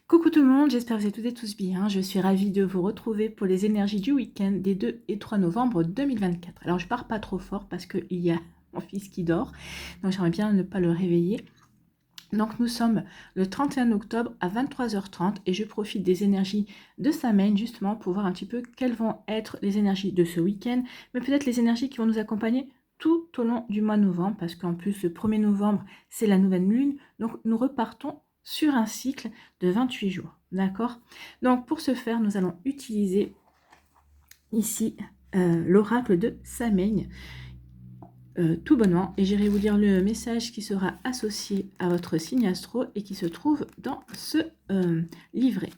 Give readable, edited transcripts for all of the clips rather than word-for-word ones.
Coucou tout le monde, j'espère que vous êtes toutes et tous bien. Je suis ravie de vous retrouver pour les énergies du week-end des 2 et 3 novembre 2024. Alors je pars pas trop fort parce qu'il y a mon fils qui dort, donc j'aimerais bien ne pas le réveiller. Donc nous sommes le 31 octobre à 23h30 et je profite des énergies de Samhain justement pour voir un petit peu quelles vont être les énergies de ce week-end, mais peut-être les énergies qui vont nous accompagner tout au long du mois de novembre, parce qu'en plus le 1er novembre c'est la nouvelle lune, donc nous repartons sur un cycle de 28 jours, d'accord? Donc pour ce faire, nous allons utiliser ici l'oracle de Samhain, tout bonnement, et j'irai vous lire le message qui sera associé à votre signe astro et qui se trouve dans ce livret.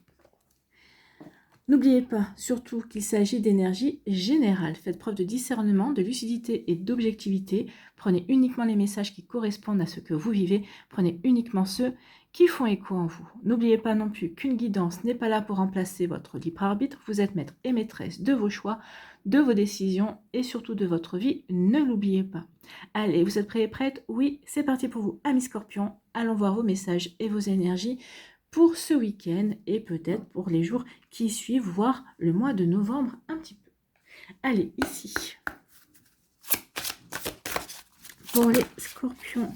N'oubliez pas surtout qu'il s'agit d'énergie générale. Faites preuve de discernement, de lucidité et d'objectivité. Prenez uniquement les messages qui correspondent à ce que vous vivez. Prenez uniquement ceux qui font écho en vous. N'oubliez pas non plus qu'une guidance n'est pas là pour remplacer votre libre arbitre. Vous êtes maître et maîtresse de vos choix, de vos décisions et surtout de votre vie. Ne l'oubliez pas. Allez, vous êtes prêts et prêtes? Oui, c'est parti pour vous, amis scorpions. Allons voir vos messages et vos énergies pour ce week-end et peut-être pour les jours qui suivent, voire le mois de novembre un petit peu. Allez, ici, pour les scorpions.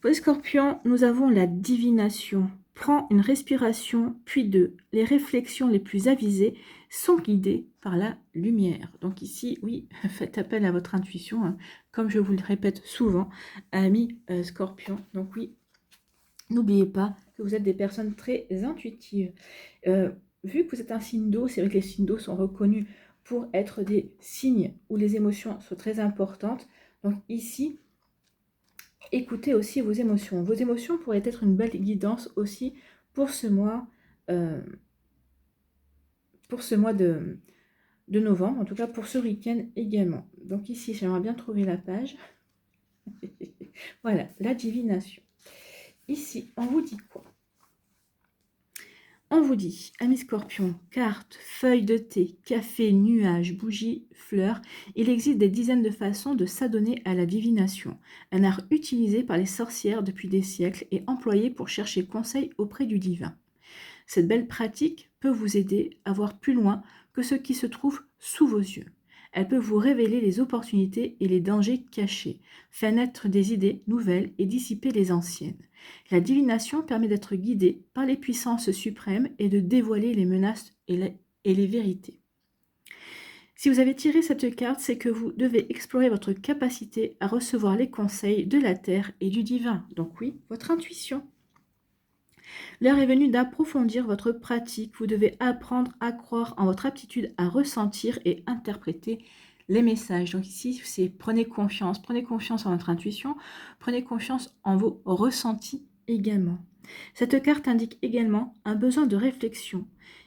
Pour les scorpions, nous avons la divination. Prends une respiration, puis deux. Les réflexions les plus avisées sont guidées par la lumière. Donc ici, oui, faites appel à votre intuition, hein, comme je vous le répète souvent, amis scorpions. Donc oui, n'oubliez pas que vous êtes des personnes très intuitives. Vu que vous êtes un signe d'eau, c'est vrai que les signes d'eau sont reconnus pour être des signes où les émotions sont très importantes. Donc ici, écoutez aussi vos émotions. Vos émotions pourraient être une belle guidance aussi pour ce mois, de novembre, en tout cas pour ce week-end également. Donc ici, j'aimerais bien trouver la page. Voilà, la divination. Ici, on vous dit quoi? On vous dit, amis scorpions, cartes, feuilles de thé, café, nuages, bougies, fleurs, il existe des dizaines de façons de s'adonner à la divination, un art utilisé par les sorcières depuis des siècles et employé pour chercher conseil auprès du divin. Cette belle pratique peut vous aider à voir plus loin que ce qui se trouve sous vos yeux. Elle peut vous révéler les opportunités et les dangers cachés, faire naître des idées nouvelles et dissiper les anciennes. La divination permet d'être guidé par les puissances suprêmes et de dévoiler les menaces et les vérités. Si vous avez tiré cette carte, c'est que vous devez explorer votre capacité à recevoir les conseils de la terre et du divin. Donc oui, votre intuition. L'heure est venue d'approfondir votre pratique. Vous devez apprendre à croire en votre aptitude à ressentir et interpréter les messages. Donc ici, c'est prenez confiance en votre intuition, prenez confiance en vos ressentis également. Cette carte indique également un besoin de réflexion.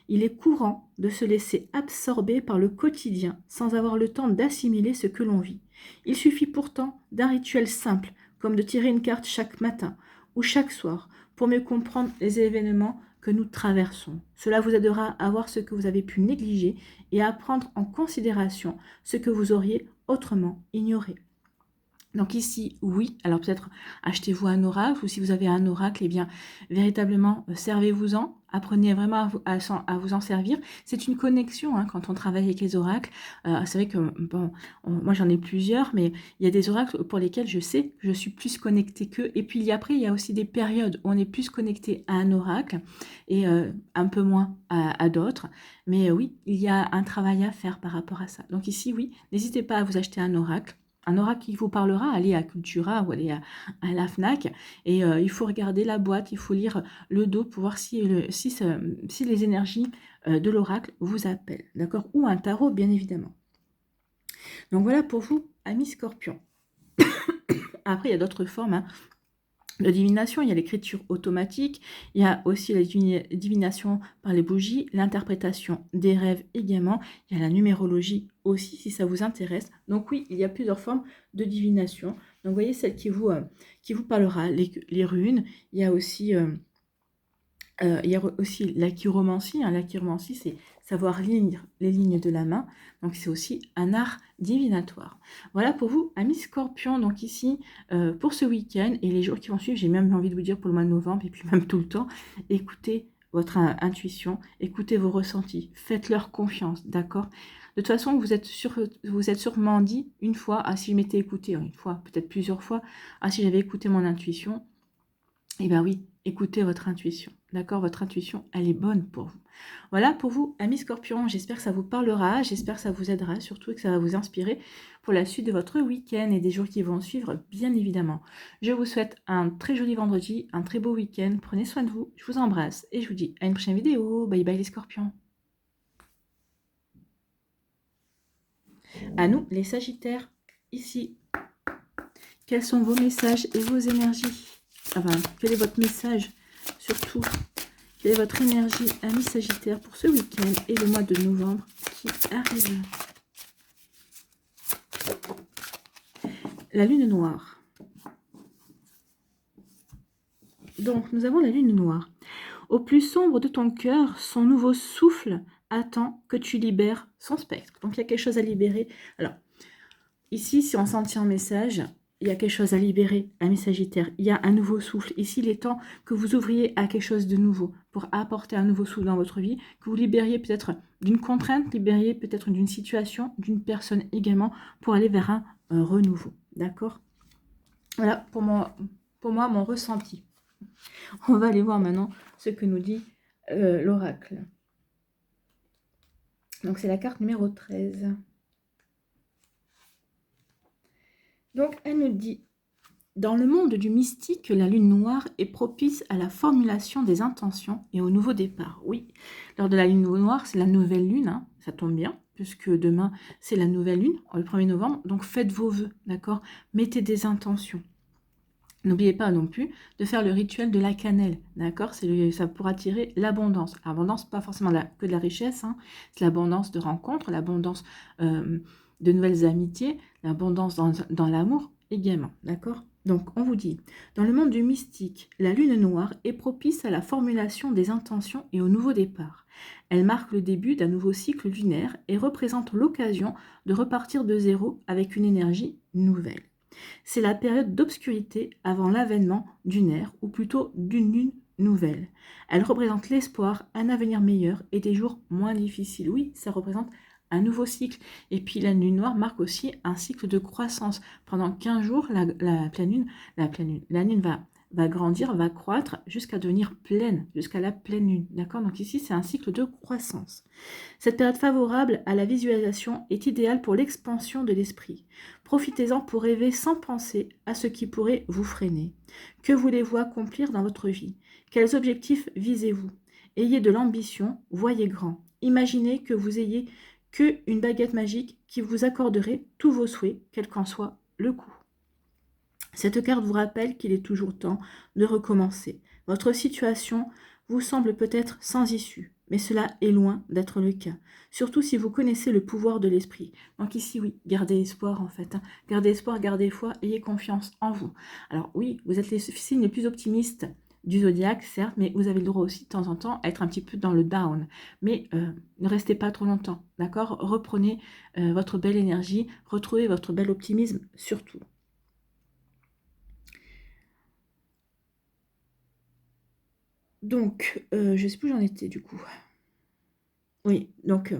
Il est courant de se laisser absorber par le quotidien sans avoir le temps d'assimiler ce que l'on vit. Il suffit pourtant d'un rituel simple, comme de tirer une carte chaque matin ou chaque soir, pour mieux comprendre les événements que nous traversons. Cela vous aidera à voir ce que vous avez pu négliger et à prendre en considération ce que vous auriez autrement ignoré. Donc ici, oui, alors peut-être achetez-vous un oracle, ou si vous avez un oracle, eh bien, véritablement, servez-vous-en, apprenez vraiment à vous en servir. C'est une connexion, hein, quand on travaille avec les oracles. C'est vrai que, bon, moi j'en ai plusieurs, mais il y a des oracles pour lesquels je sais que je suis plus connectée qu'eux. Et puis après, il y a aussi des périodes où on est plus connecté à un oracle et un peu moins à d'autres. Mais oui, il y a un travail à faire par rapport à ça. Donc ici, oui, n'hésitez pas à vous acheter un oracle. Un oracle qui vous parlera, allez à Cultura ou allez à la FNAC et il faut regarder la boîte, il faut lire le dos pour voir si les énergies de l'oracle vous appellent, d'accord? Ou un tarot, bien évidemment. Donc voilà pour vous, amis scorpions. Après, il y a d'autres formes, hein, de divination. Il y a l'écriture automatique, il y a aussi la divination par les bougies, l'interprétation des rêves également, il y a la numérologie aussi si ça vous intéresse. Donc oui, il y a plusieurs formes de divination. Donc vous voyez celle qui vous parlera, les runes, il y a aussi Il y a aussi la chiromancie. Hein. La chiromancie, c'est savoir lire les lignes de la main. Donc, c'est aussi un art divinatoire. Voilà pour vous, amis Scorpions. Donc, ici, pour ce week-end et les jours qui vont suivre, j'ai même envie de vous dire pour le mois de novembre et puis même tout le temps, écoutez votre intuition, écoutez vos ressentis, faites-leur confiance, d'accord? De toute façon, vous êtes sûrement dit une fois, ah si je m'étais écouté, une fois, peut-être plusieurs fois, ah si j'avais écouté mon intuition, eh bien oui, écoutez votre intuition. D'accord? Votre intuition, elle est bonne pour vous. Voilà pour vous, amis Scorpions. J'espère que ça vous parlera, j'espère que ça vous aidera, surtout que ça va vous inspirer pour la suite de votre week-end et des jours qui vont suivre, bien évidemment. Je vous souhaite un très joli vendredi, un très beau week-end. Prenez soin de vous, je vous embrasse et je vous dis à une prochaine vidéo. Bye bye les Scorpions. À nous, les Sagittaires, ici. Quels sont vos messages et vos énergies? Quel est votre message, surtout? Quelle est votre énergie, amis Sagittaire, pour ce week-end et le mois de novembre qui arrive? La lune noire. Donc, nous avons la lune noire. Au plus sombre de ton cœur, son nouveau souffle attend que tu libères son spectre. Donc, il y a quelque chose à libérer. Alors, ici, si on s'en tient en message, il y a quelque chose à libérer, amis Sagittaire. Il y a un nouveau souffle. Ici, il est temps que vous ouvriez à quelque chose de nouveau pour apporter un nouveau souffle dans votre vie, que vous libériez peut-être d'une contrainte, libériez peut-être d'une situation, d'une personne également, pour aller vers un renouveau. D'accord? Voilà pour moi, mon ressenti. On va aller voir maintenant ce que nous dit l'oracle. Donc, c'est la carte numéro 13. Donc, elle nous dit: dans le monde du mystique, la lune noire est propice à la formulation des intentions et au nouveau départ. Oui, lors de la lune noire, c'est la nouvelle lune, hein, ça tombe bien, puisque demain, c'est la nouvelle lune, le 1er novembre. Donc, faites vos vœux, d'accord? Mettez des intentions. N'oubliez pas non plus de faire le rituel de la cannelle, d'accord? Ça pourra attirer l'abondance. L'abondance, pas forcément que de la richesse, hein. C'est l'abondance de rencontres, l'abondance de nouvelles amitiés, l'abondance dans l'amour également, d'accord? Donc, on vous dit, dans le monde du mystique, la lune noire est propice à la formulation des intentions et au nouveau départ. Elle marque le début d'un nouveau cycle lunaire et représente l'occasion de repartir de zéro avec une énergie nouvelle. C'est la période d'obscurité avant l'avènement d'une ère, ou plutôt d'une lune nouvelle. Elle représente l'espoir, un avenir meilleur et des jours moins difficiles. Oui, ça représente un nouveau cycle. Et puis la lune noire marque aussi un cycle de croissance. Pendant 15 jours, la lune va grandir, va croître jusqu'à devenir pleine, jusqu'à la pleine lune. D'accord? Donc ici, c'est un cycle de croissance. Cette période favorable à la visualisation est idéale pour l'expansion de l'esprit. Profitez-en pour rêver sans penser à ce qui pourrait vous freiner. Que voulez-vous accomplir dans votre vie? Quels objectifs visez-vous? Ayez de l'ambition, voyez grand. Imaginez que vous ayez qu'une baguette magique qui vous accorderait tous vos souhaits, quel qu'en soit le coût. Cette carte vous rappelle qu'il est toujours temps de recommencer. Votre situation vous semble peut-être sans issue, mais cela est loin d'être le cas. Surtout si vous connaissez le pouvoir de l'esprit. Donc ici, oui, gardez espoir en fait. Hein. Gardez espoir, gardez foi, ayez confiance en vous. Alors oui, vous êtes les signes les plus optimistes du zodiaque, certes, mais vous avez le droit aussi de temps en temps à être un petit peu dans le down. Mais ne restez pas trop longtemps, d'accord? Reprenez votre belle énergie, retrouvez votre bel optimisme surtout. Donc, je ne sais plus où j'en étais du coup. Oui, donc,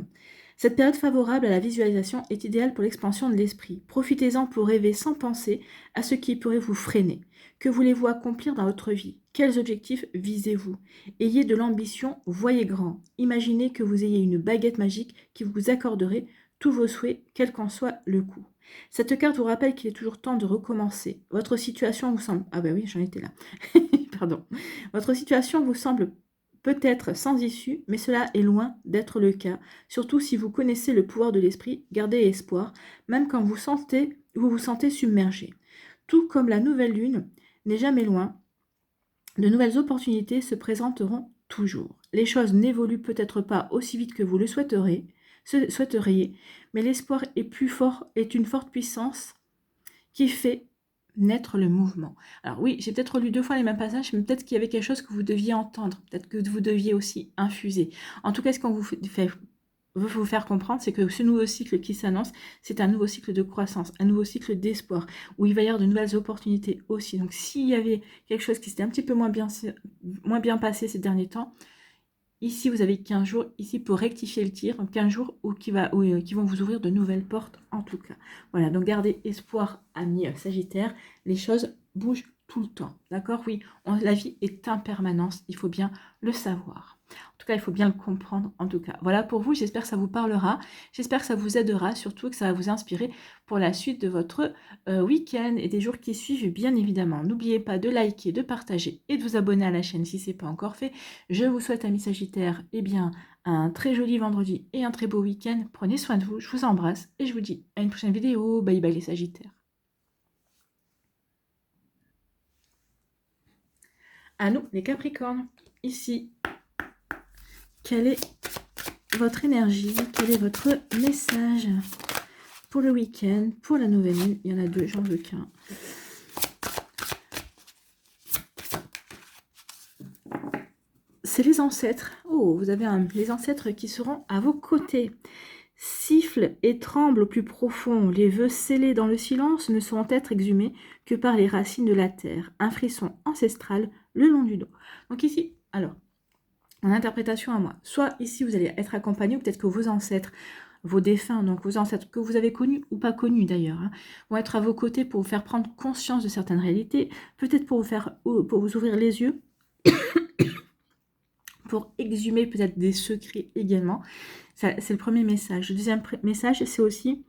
cette période favorable à la visualisation est idéale pour l'expansion de l'esprit. Profitez-en pour rêver sans penser à ce qui pourrait vous freiner. Que voulez-vous accomplir dans votre vie? Quels objectifs visez-vous? Ayez de l'ambition, voyez grand. Imaginez que vous ayez une baguette magique qui vous accorderait tous vos souhaits, quel qu'en soit le coût. Cette carte vous rappelle qu'il est toujours temps de recommencer. Votre situation vous semble... Ah ben oui, j'en étais là. Pardon. Votre situation vous semble peut-être sans issue, mais cela est loin d'être le cas. Surtout si vous connaissez le pouvoir de l'esprit, gardez espoir, même quand vous vous sentez submergé. Tout comme la nouvelle lune n'est jamais loin, de nouvelles opportunités se présenteront toujours. Les choses n'évoluent peut-être pas aussi vite que vous le souhaiteriez, mais l'espoir est plus fort, est une forte puissance qui fait naître le mouvement. Alors oui, j'ai peut-être lu 2 fois les mêmes passages, mais peut-être qu'il y avait quelque chose que vous deviez entendre, peut-être que vous deviez aussi infuser. En tout cas, ce qu'on veut vous faire comprendre, c'est que ce nouveau cycle qui s'annonce, c'est un nouveau cycle de croissance, un nouveau cycle d'espoir, où il va y avoir de nouvelles opportunités aussi. Donc s'il y avait quelque chose qui s'était un petit peu moins bien passé ces derniers temps, ici, vous avez 15 jours, ici, pour rectifier le tir, 15 jours qui vont vous ouvrir de nouvelles portes, en tout cas. Voilà, donc gardez espoir, amis Sagittaire, les choses bougent tout le temps, d'accord? Oui, la vie est impermanence, il faut bien le savoir. En tout cas, il faut bien le comprendre, en tout cas. Voilà pour vous, j'espère que ça vous parlera, j'espère que ça vous aidera, surtout que ça va vous inspirer pour la suite de votre week-end et des jours qui suivent, bien évidemment. N'oubliez pas de liker, de partager et de vous abonner à la chaîne si ce n'est pas encore fait. Je vous souhaite, amis Sagittaires, eh bien, un très joli vendredi et un très beau week-end. Prenez soin de vous, je vous embrasse et je vous dis à une prochaine vidéo. Bye bye les Sagittaires. À nous, les Capricornes. Ici, quelle est votre énergie? Quel est votre message pour le week-end, pour la nouvelle lune? Il y en a 2, j'en veux qu'un. C'est les ancêtres. Oh, vous avez les ancêtres qui seront à vos côtés. Siffle et tremble au plus profond, les vœux scellés dans le silence ne sauront être exhumés que par les racines de la terre. Un frisson ancestral le long du dos. Donc ici, alors, en interprétation à moi, soit ici vous allez être accompagné, ou peut-être que vos ancêtres, vos défunts, donc vos ancêtres que vous avez connus ou pas connus d'ailleurs, vont être à vos côtés pour vous faire prendre conscience de certaines réalités, peut-être pour vous ouvrir les yeux, pour exhumer peut-être des secrets également. C'est le premier message. Le deuxième message, c'est aussi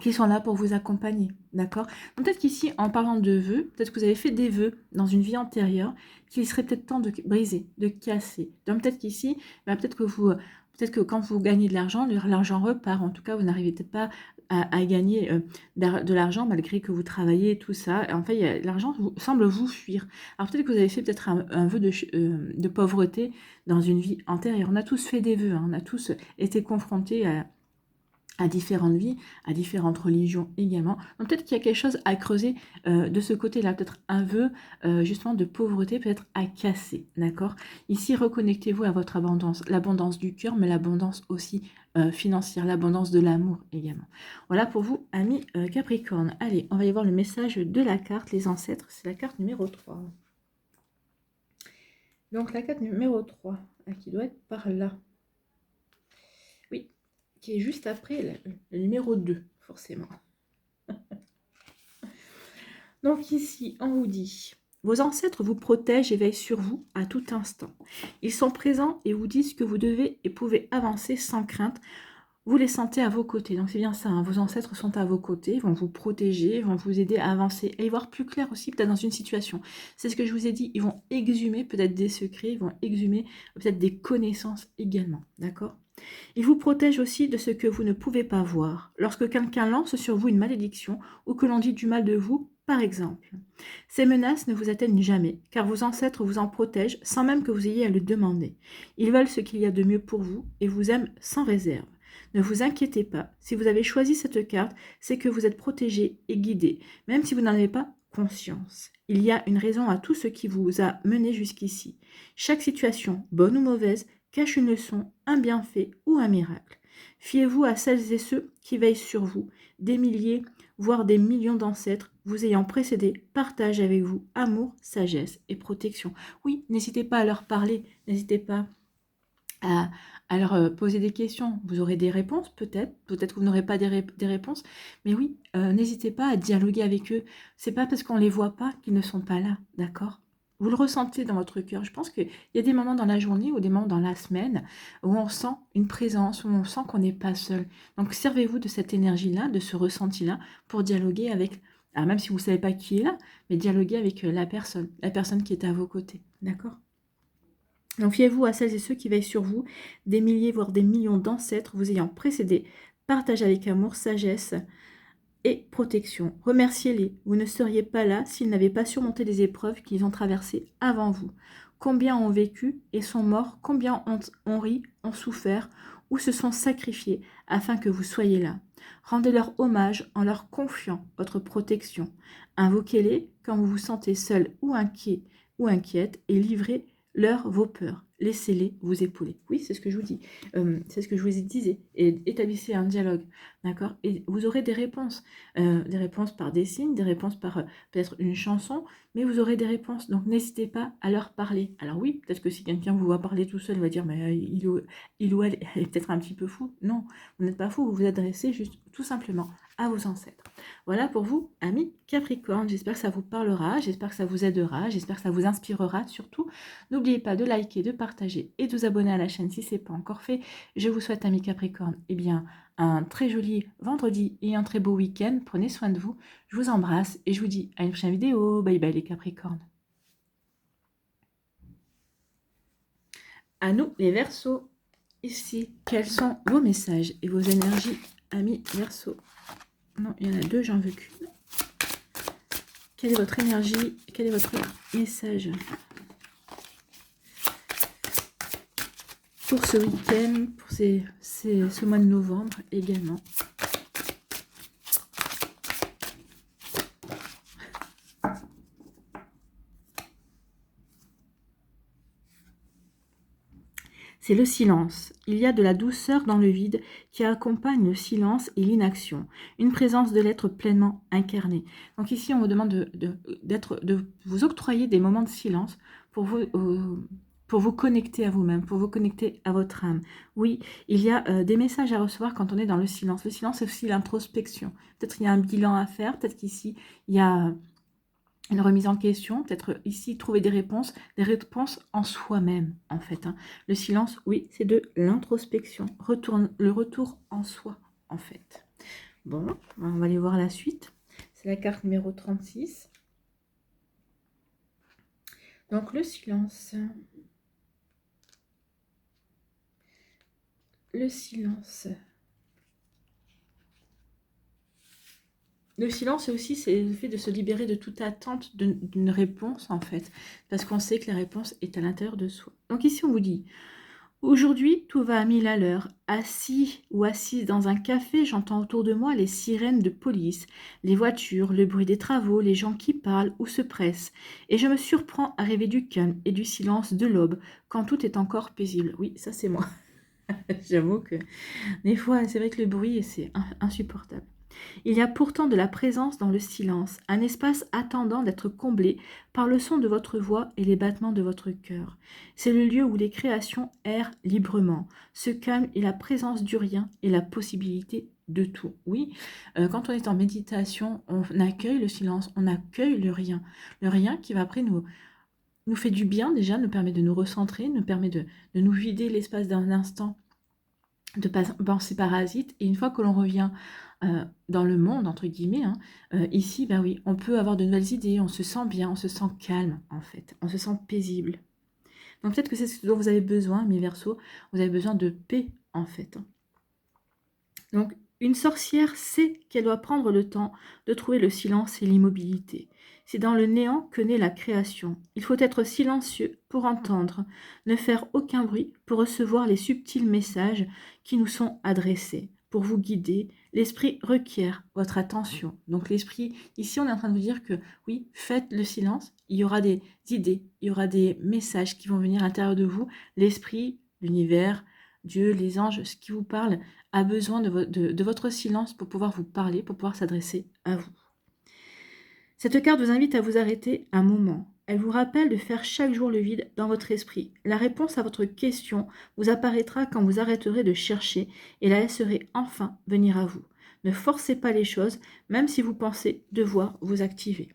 qu'ils sont là pour vous accompagner, d'accord? Peut-être qu'ici, en parlant de vœux, peut-être que vous avez fait des vœux dans une vie antérieure qu'il serait peut-être temps de briser, de casser. Donc peut-être qu'ici, peut-être que quand vous gagnez de l'argent repart. En tout cas, vous n'arrivez peut-être pas à gagner de l'argent malgré que vous travaillez, tout ça. En fait, l'argent semble vous fuir. Alors peut-être que vous avez fait peut-être un vœu de pauvreté dans une vie antérieure. On a tous fait des vœux, hein. On a tous été confrontés à différentes vies, à différentes religions également. Donc peut-être qu'il y a quelque chose à creuser de ce côté-là, peut-être un vœu justement de pauvreté, peut-être à casser, d'accord? Ici, reconnectez-vous à votre abondance, l'abondance du cœur, mais l'abondance aussi financière, l'abondance de l'amour également. Voilà pour vous, amis Capricorne. Allez, on va y voir le message de la carte, les ancêtres, c'est la carte numéro 3. Donc la carte numéro 3, qui doit être par là. Oui, qui est juste après le numéro 2, forcément. Donc ici, on vous dit, vos ancêtres vous protègent et veillent sur vous à tout instant. Ils sont présents et vous disent que vous devez et pouvez avancer sans crainte. Vous les sentez à vos côtés. Donc c'est bien ça, hein. Vos ancêtres sont à vos côtés, ils vont vous protéger, vont vous aider à avancer et y voir plus clair aussi peut-être dans une situation. C'est ce que je vous ai dit, ils vont exhumer peut-être des secrets, ils vont exhumer peut-être des connaissances également, d'accord? Ils vous protègent aussi de ce que vous ne pouvez pas voir. Lorsque quelqu'un lance sur vous une malédiction ou que l'on dit du mal de vous, par exemple. Ces menaces ne vous atteignent jamais, car vos ancêtres vous en protègent sans même que vous ayez à le demander. Ils veulent ce qu'il y a de mieux pour vous et vous aiment sans réserve. Ne vous inquiétez pas, si vous avez choisi cette carte, c'est que vous êtes protégé et guidé, même si vous n'en avez pas conscience. Il y a une raison à tout ce qui vous a mené jusqu'ici. Chaque situation, bonne ou mauvaise, cache une leçon, un bienfait ou un miracle. Fiez-vous à celles et ceux qui veillent sur vous. Des milliers, voire des millions d'ancêtres vous ayant précédé partagent avec vous amour, sagesse et protection. Oui, n'hésitez pas à leur parler, n'hésitez pas à leur poser des questions. Vous aurez des réponses, peut-être que vous n'aurez pas des réponses, mais oui, n'hésitez pas à dialoguer avec eux. C'est pas parce qu'on les voit pas qu'ils ne sont pas là, d'accord? Vous le ressentez dans votre cœur. Je pense qu'il y a des moments dans la journée ou des moments dans la semaine où on sent une présence, où on sent qu'on n'est pas seul. Donc servez-vous de cette énergie-là, de ce ressenti-là, pour dialoguer avec, alors même si vous ne savez pas qui est là, mais dialoguer avec la personne qui est à vos côtés, d'accord? Donc fiez-vous à celles et ceux qui veillent sur vous, des milliers voire des millions d'ancêtres vous ayant précédé. Partagez avec amour, sagesse et protection. Remerciez-les. Vous ne seriez pas là s'ils n'avaient pas surmonté les épreuves qu'ils ont traversées avant vous. Combien ont vécu et sont morts, combien ont ri, ont souffert ou se sont sacrifiés afin que vous soyez là. Rendez-leur hommage en leur confiant votre protection. Invoquez-les quand vous vous sentez seul ou inquiet ou inquiète et livrez-leur vos peurs. Laissez-les vous épauler. Oui, c'est ce que je vous dis. C'est ce que je vous disais. Et établissez un dialogue, d'accord? Et vous aurez des réponses par des signes, des réponses par peut-être une chanson, mais vous aurez des réponses. Donc n'hésitez pas à leur parler. Alors oui, peut-être que si quelqu'un vous voit parler tout seul, il va dire, mais il ou elle est peut-être un petit peu fou. Non, vous n'êtes pas fou, vous vous adressez juste tout simplement à vos ancêtres. Voilà pour vous, amis Capricorne. J'espère que ça vous parlera, j'espère que ça vous aidera, j'espère que ça vous inspirera surtout. N'oubliez pas de liker, de partager et de vous abonner à la chaîne si ce n'est pas encore fait. Je vous souhaite, amis Capricorne, eh bien, un très joli vendredi et un très beau week-end. Prenez soin de vous. Je vous embrasse et je vous dis à une prochaine vidéo. Bye bye les Capricornes. À nous les Verseaux. Ici, quels sont vos messages et vos énergies, amis Verseaux? Non, il y en a deux, j'en veux qu'une. Quelle est votre énergie? Quel est votre message pour ce week-end, pour ce mois de novembre également? C'est le silence. Il y a de la douceur dans le vide qui accompagne le silence et l'inaction. Une présence de l'être pleinement incarné. Donc ici, on vous demande de vous octroyer des moments de silence pour vous connecter à vous-même, pour vous connecter à votre âme. Oui, il y a des messages à recevoir quand on est dans le silence. Le silence, c'est aussi l'introspection. Peut-être qu'il y a un bilan à faire, peut-être qu'ici, il y a une remise en question, peut-être ici trouver des réponses en soi-même en fait. Hein. Le silence, oui, c'est de l'introspection, le retour en soi en fait. Bon, on va aller voir la suite. C'est la carte numéro 36. Donc le silence. Le silence. Le silence aussi, c'est le fait de se libérer de toute attente d'une réponse, en fait. Parce qu'on sait que la réponse est à l'intérieur de soi. Donc ici, on vous dit, aujourd'hui, tout va à 1000 à l'heure. Assis ou assise dans un café, j'entends autour de moi les sirènes de police, les voitures, le bruit des travaux, les gens qui parlent ou se pressent. Et je me surprends à rêver du calme et du silence de l'aube, quand tout est encore paisible. Oui, ça c'est moi. J'avoue que des fois, c'est vrai que le bruit, c'est insupportable. Il y a pourtant de la présence dans le silence, un espace attendant d'être comblé par le son de votre voix et les battements de votre cœur. C'est le lieu où les créations errent librement. Ce calme est la présence du rien et la possibilité de tout. Oui, quand on est en méditation, on accueille le silence, on accueille le rien. Le rien qui va après nous fait du bien déjà, nous permet de nous recentrer, nous permet de nous vider l'espace d'un instant de pensée parasite. Et une fois que l'on revient dans le monde, entre guillemets, hein, ici, ben oui, on peut avoir de nouvelles idées, on se sent bien, on se sent calme, en fait, on se sent paisible. Donc peut-être que c'est ce dont vous avez besoin, mes Verseaux, vous avez besoin de paix, en fait. Donc, une sorcière sait qu'elle doit prendre le temps de trouver le silence et l'immobilité. C'est dans le néant que naît la création. Il faut être silencieux pour entendre, ne faire aucun bruit pour recevoir les subtils messages qui nous sont adressés. Pour vous guider, l'esprit requiert votre attention. Donc l'esprit, ici on est en train de vous dire que oui, faites le silence, il y aura des idées, il y aura des messages qui vont venir à l'intérieur de vous. L'esprit, l'univers, Dieu, les anges, ce qui vous parle, a besoin de votre silence pour pouvoir vous parler, pour pouvoir s'adresser à vous. Cette carte vous invite à vous arrêter un moment. Elle vous rappelle de faire chaque jour le vide dans votre esprit. La réponse à votre question vous apparaîtra quand vous arrêterez de chercher et la laisserez enfin venir à vous. Ne forcez pas les choses, même si vous pensez devoir vous activer.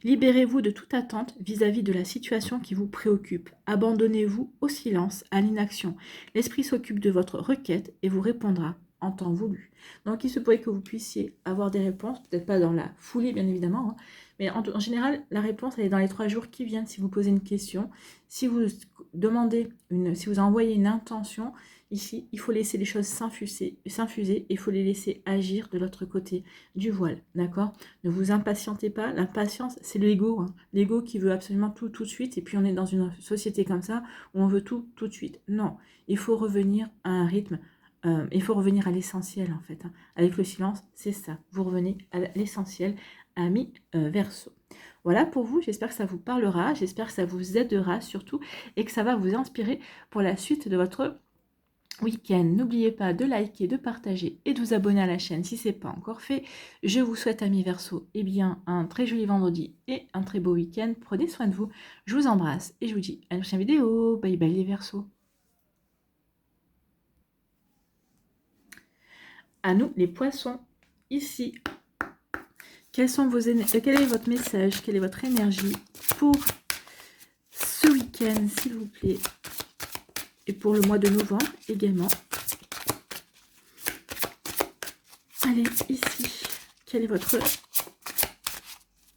Libérez-vous de toute attente vis-à-vis de la situation qui vous préoccupe. Abandonnez-vous au silence, à l'inaction. L'esprit s'occupe de votre requête et vous répondra en temps voulu. Donc il se pourrait que vous puissiez avoir des réponses, peut-être pas dans la foulée bien évidemment, hein, mais en général la réponse elle est dans les 3 jours qui viennent si vous posez une question. Si vous demandez si vous envoyez une intention, ici il faut laisser les choses s'infuser et il faut les laisser agir de l'autre côté du voile, d'accord? Ne vous impatientez pas, l'impatience c'est l'ego, hein. L'ego qui veut absolument tout de suite et puis on est dans une société comme ça où on veut tout de suite. Non, il faut revenir à un rythme il faut revenir à l'essentiel, en fait. Hein. Avec le silence, c'est ça. Vous revenez à l'essentiel, ami Verseau. Voilà pour vous. J'espère que ça vous parlera. J'espère que ça vous aidera surtout et que ça va vous inspirer pour la suite de votre week-end. N'oubliez pas de liker, de partager et de vous abonner à la chaîne si ce n'est pas encore fait. Je vous souhaite, amis Verseau, eh bien, un très joli vendredi et un très beau week-end. Prenez soin de vous. Je vous embrasse et je vous dis à la prochaine vidéo. Bye bye les Verseaux. À nous les poissons, ici. Quel est votre message, quelle est votre énergie pour ce week-end, s'il vous plaît, et pour le mois de novembre également. Allez, ici, quel est votre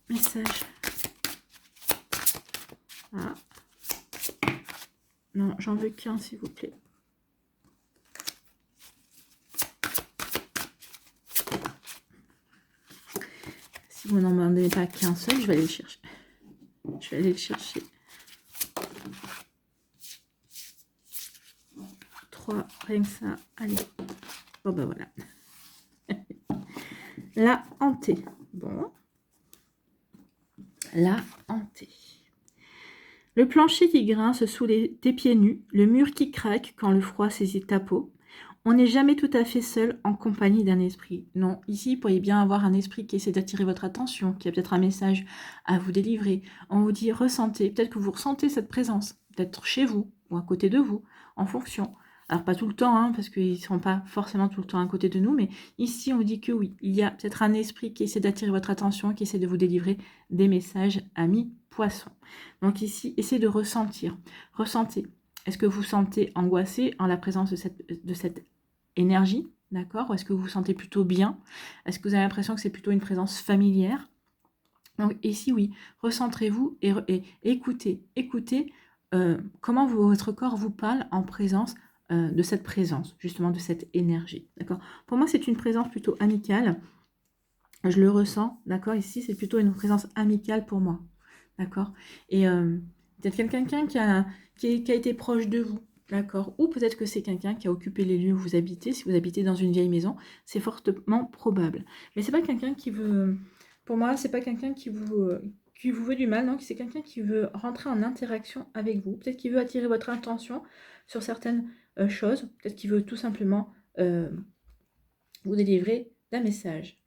message? Ah. Non, j'en veux qu'un, s'il vous plaît. Si vous n'en demandez pas qu'un seul, je vais aller le chercher. Je vais aller le chercher. 3, rien que ça. Allez. Bon, ben voilà. La hantée. Bon. La hantée. Le plancher qui grince sous tes pieds nus, le mur qui craque quand le froid saisit ta peau. On n'est jamais tout à fait seul en compagnie d'un esprit. Non, ici, vous pourriez bien avoir un esprit qui essaie d'attirer votre attention, qui a peut-être un message à vous délivrer. On vous dit ressentez, peut-être que vous ressentez cette présence, peut-être chez vous ou à côté de vous, en fonction. Alors pas tout le temps, hein, parce qu'ils ne seront pas forcément tout le temps à côté de nous, mais ici on vous dit que oui, il y a peut-être un esprit qui essaie d'attirer votre attention, qui essaie de vous délivrer des messages amis poissons. Donc ici, essayez de ressentir. Ressentez. Est-ce que vous sentez angoissé en la présence de cette énergie, d'accord? Ou est-ce que vous vous sentez plutôt bien? Est-ce que vous avez l'impression que c'est plutôt une présence familière? Donc ici, oui, recentrez-vous et écoutez comment votre corps vous parle en présence de cette présence, justement de cette énergie, d'accord? Pour moi, c'est une présence plutôt amicale. Je le ressens, d'accord? Ici, c'est plutôt une présence amicale pour moi, d'accord? Et peut-être quelqu'un qui a été proche de vous, d'accord? Ou peut-être que c'est quelqu'un qui a occupé les lieux où vous habitez. Si vous habitez dans une vieille maison, c'est fortement probable. Mais c'est pas quelqu'un qui veut... Pour moi, c'est pas quelqu'un qui vous veut du mal, non? C'est quelqu'un qui veut rentrer en interaction avec vous. Peut-être qu'il veut attirer votre attention sur certaines choses. Peut-être qu'il veut tout simplement vous délivrer d'un message.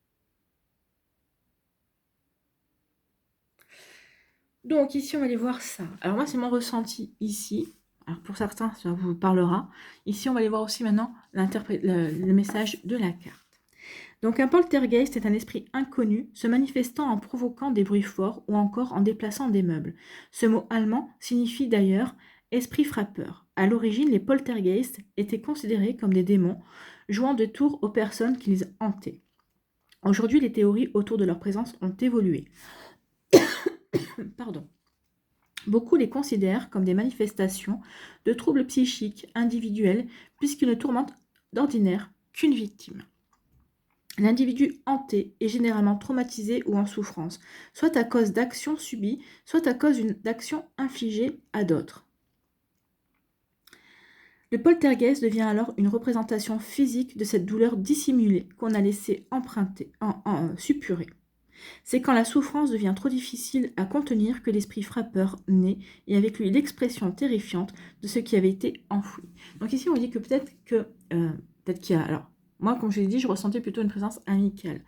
Donc ici, on va aller voir ça. Alors moi, c'est mon ressenti ici. Alors pour certains, ça vous parlera. Ici, on va aller voir aussi maintenant le message de la carte. Donc un poltergeist est un esprit inconnu se manifestant en provoquant des bruits forts ou encore en déplaçant des meubles. Ce mot allemand signifie d'ailleurs esprit frappeur. À l'origine, les poltergeists étaient considérés comme des démons jouant de tours aux personnes qu'ils hantaient. Aujourd'hui, les théories autour de leur présence ont évolué. Pardon. Beaucoup les considèrent comme des manifestations de troubles psychiques individuels puisqu'ils ne tourmentent d'ordinaire qu'une victime. L'individu hanté est généralement traumatisé ou en souffrance, soit à cause d'actions subies, soit à cause d'actions infligées à d'autres. Le poltergeist devient alors une représentation physique de cette douleur dissimulée qu'on a laissé suppurer. C'est quand la souffrance devient trop difficile à contenir que l'esprit frappeur naît, et avec lui l'expression terrifiante de ce qui avait été enfoui. Donc ici, on dit que peut-être qu'il y a... Alors, moi, comme je l'ai dit, je ressentais plutôt une présence amicale.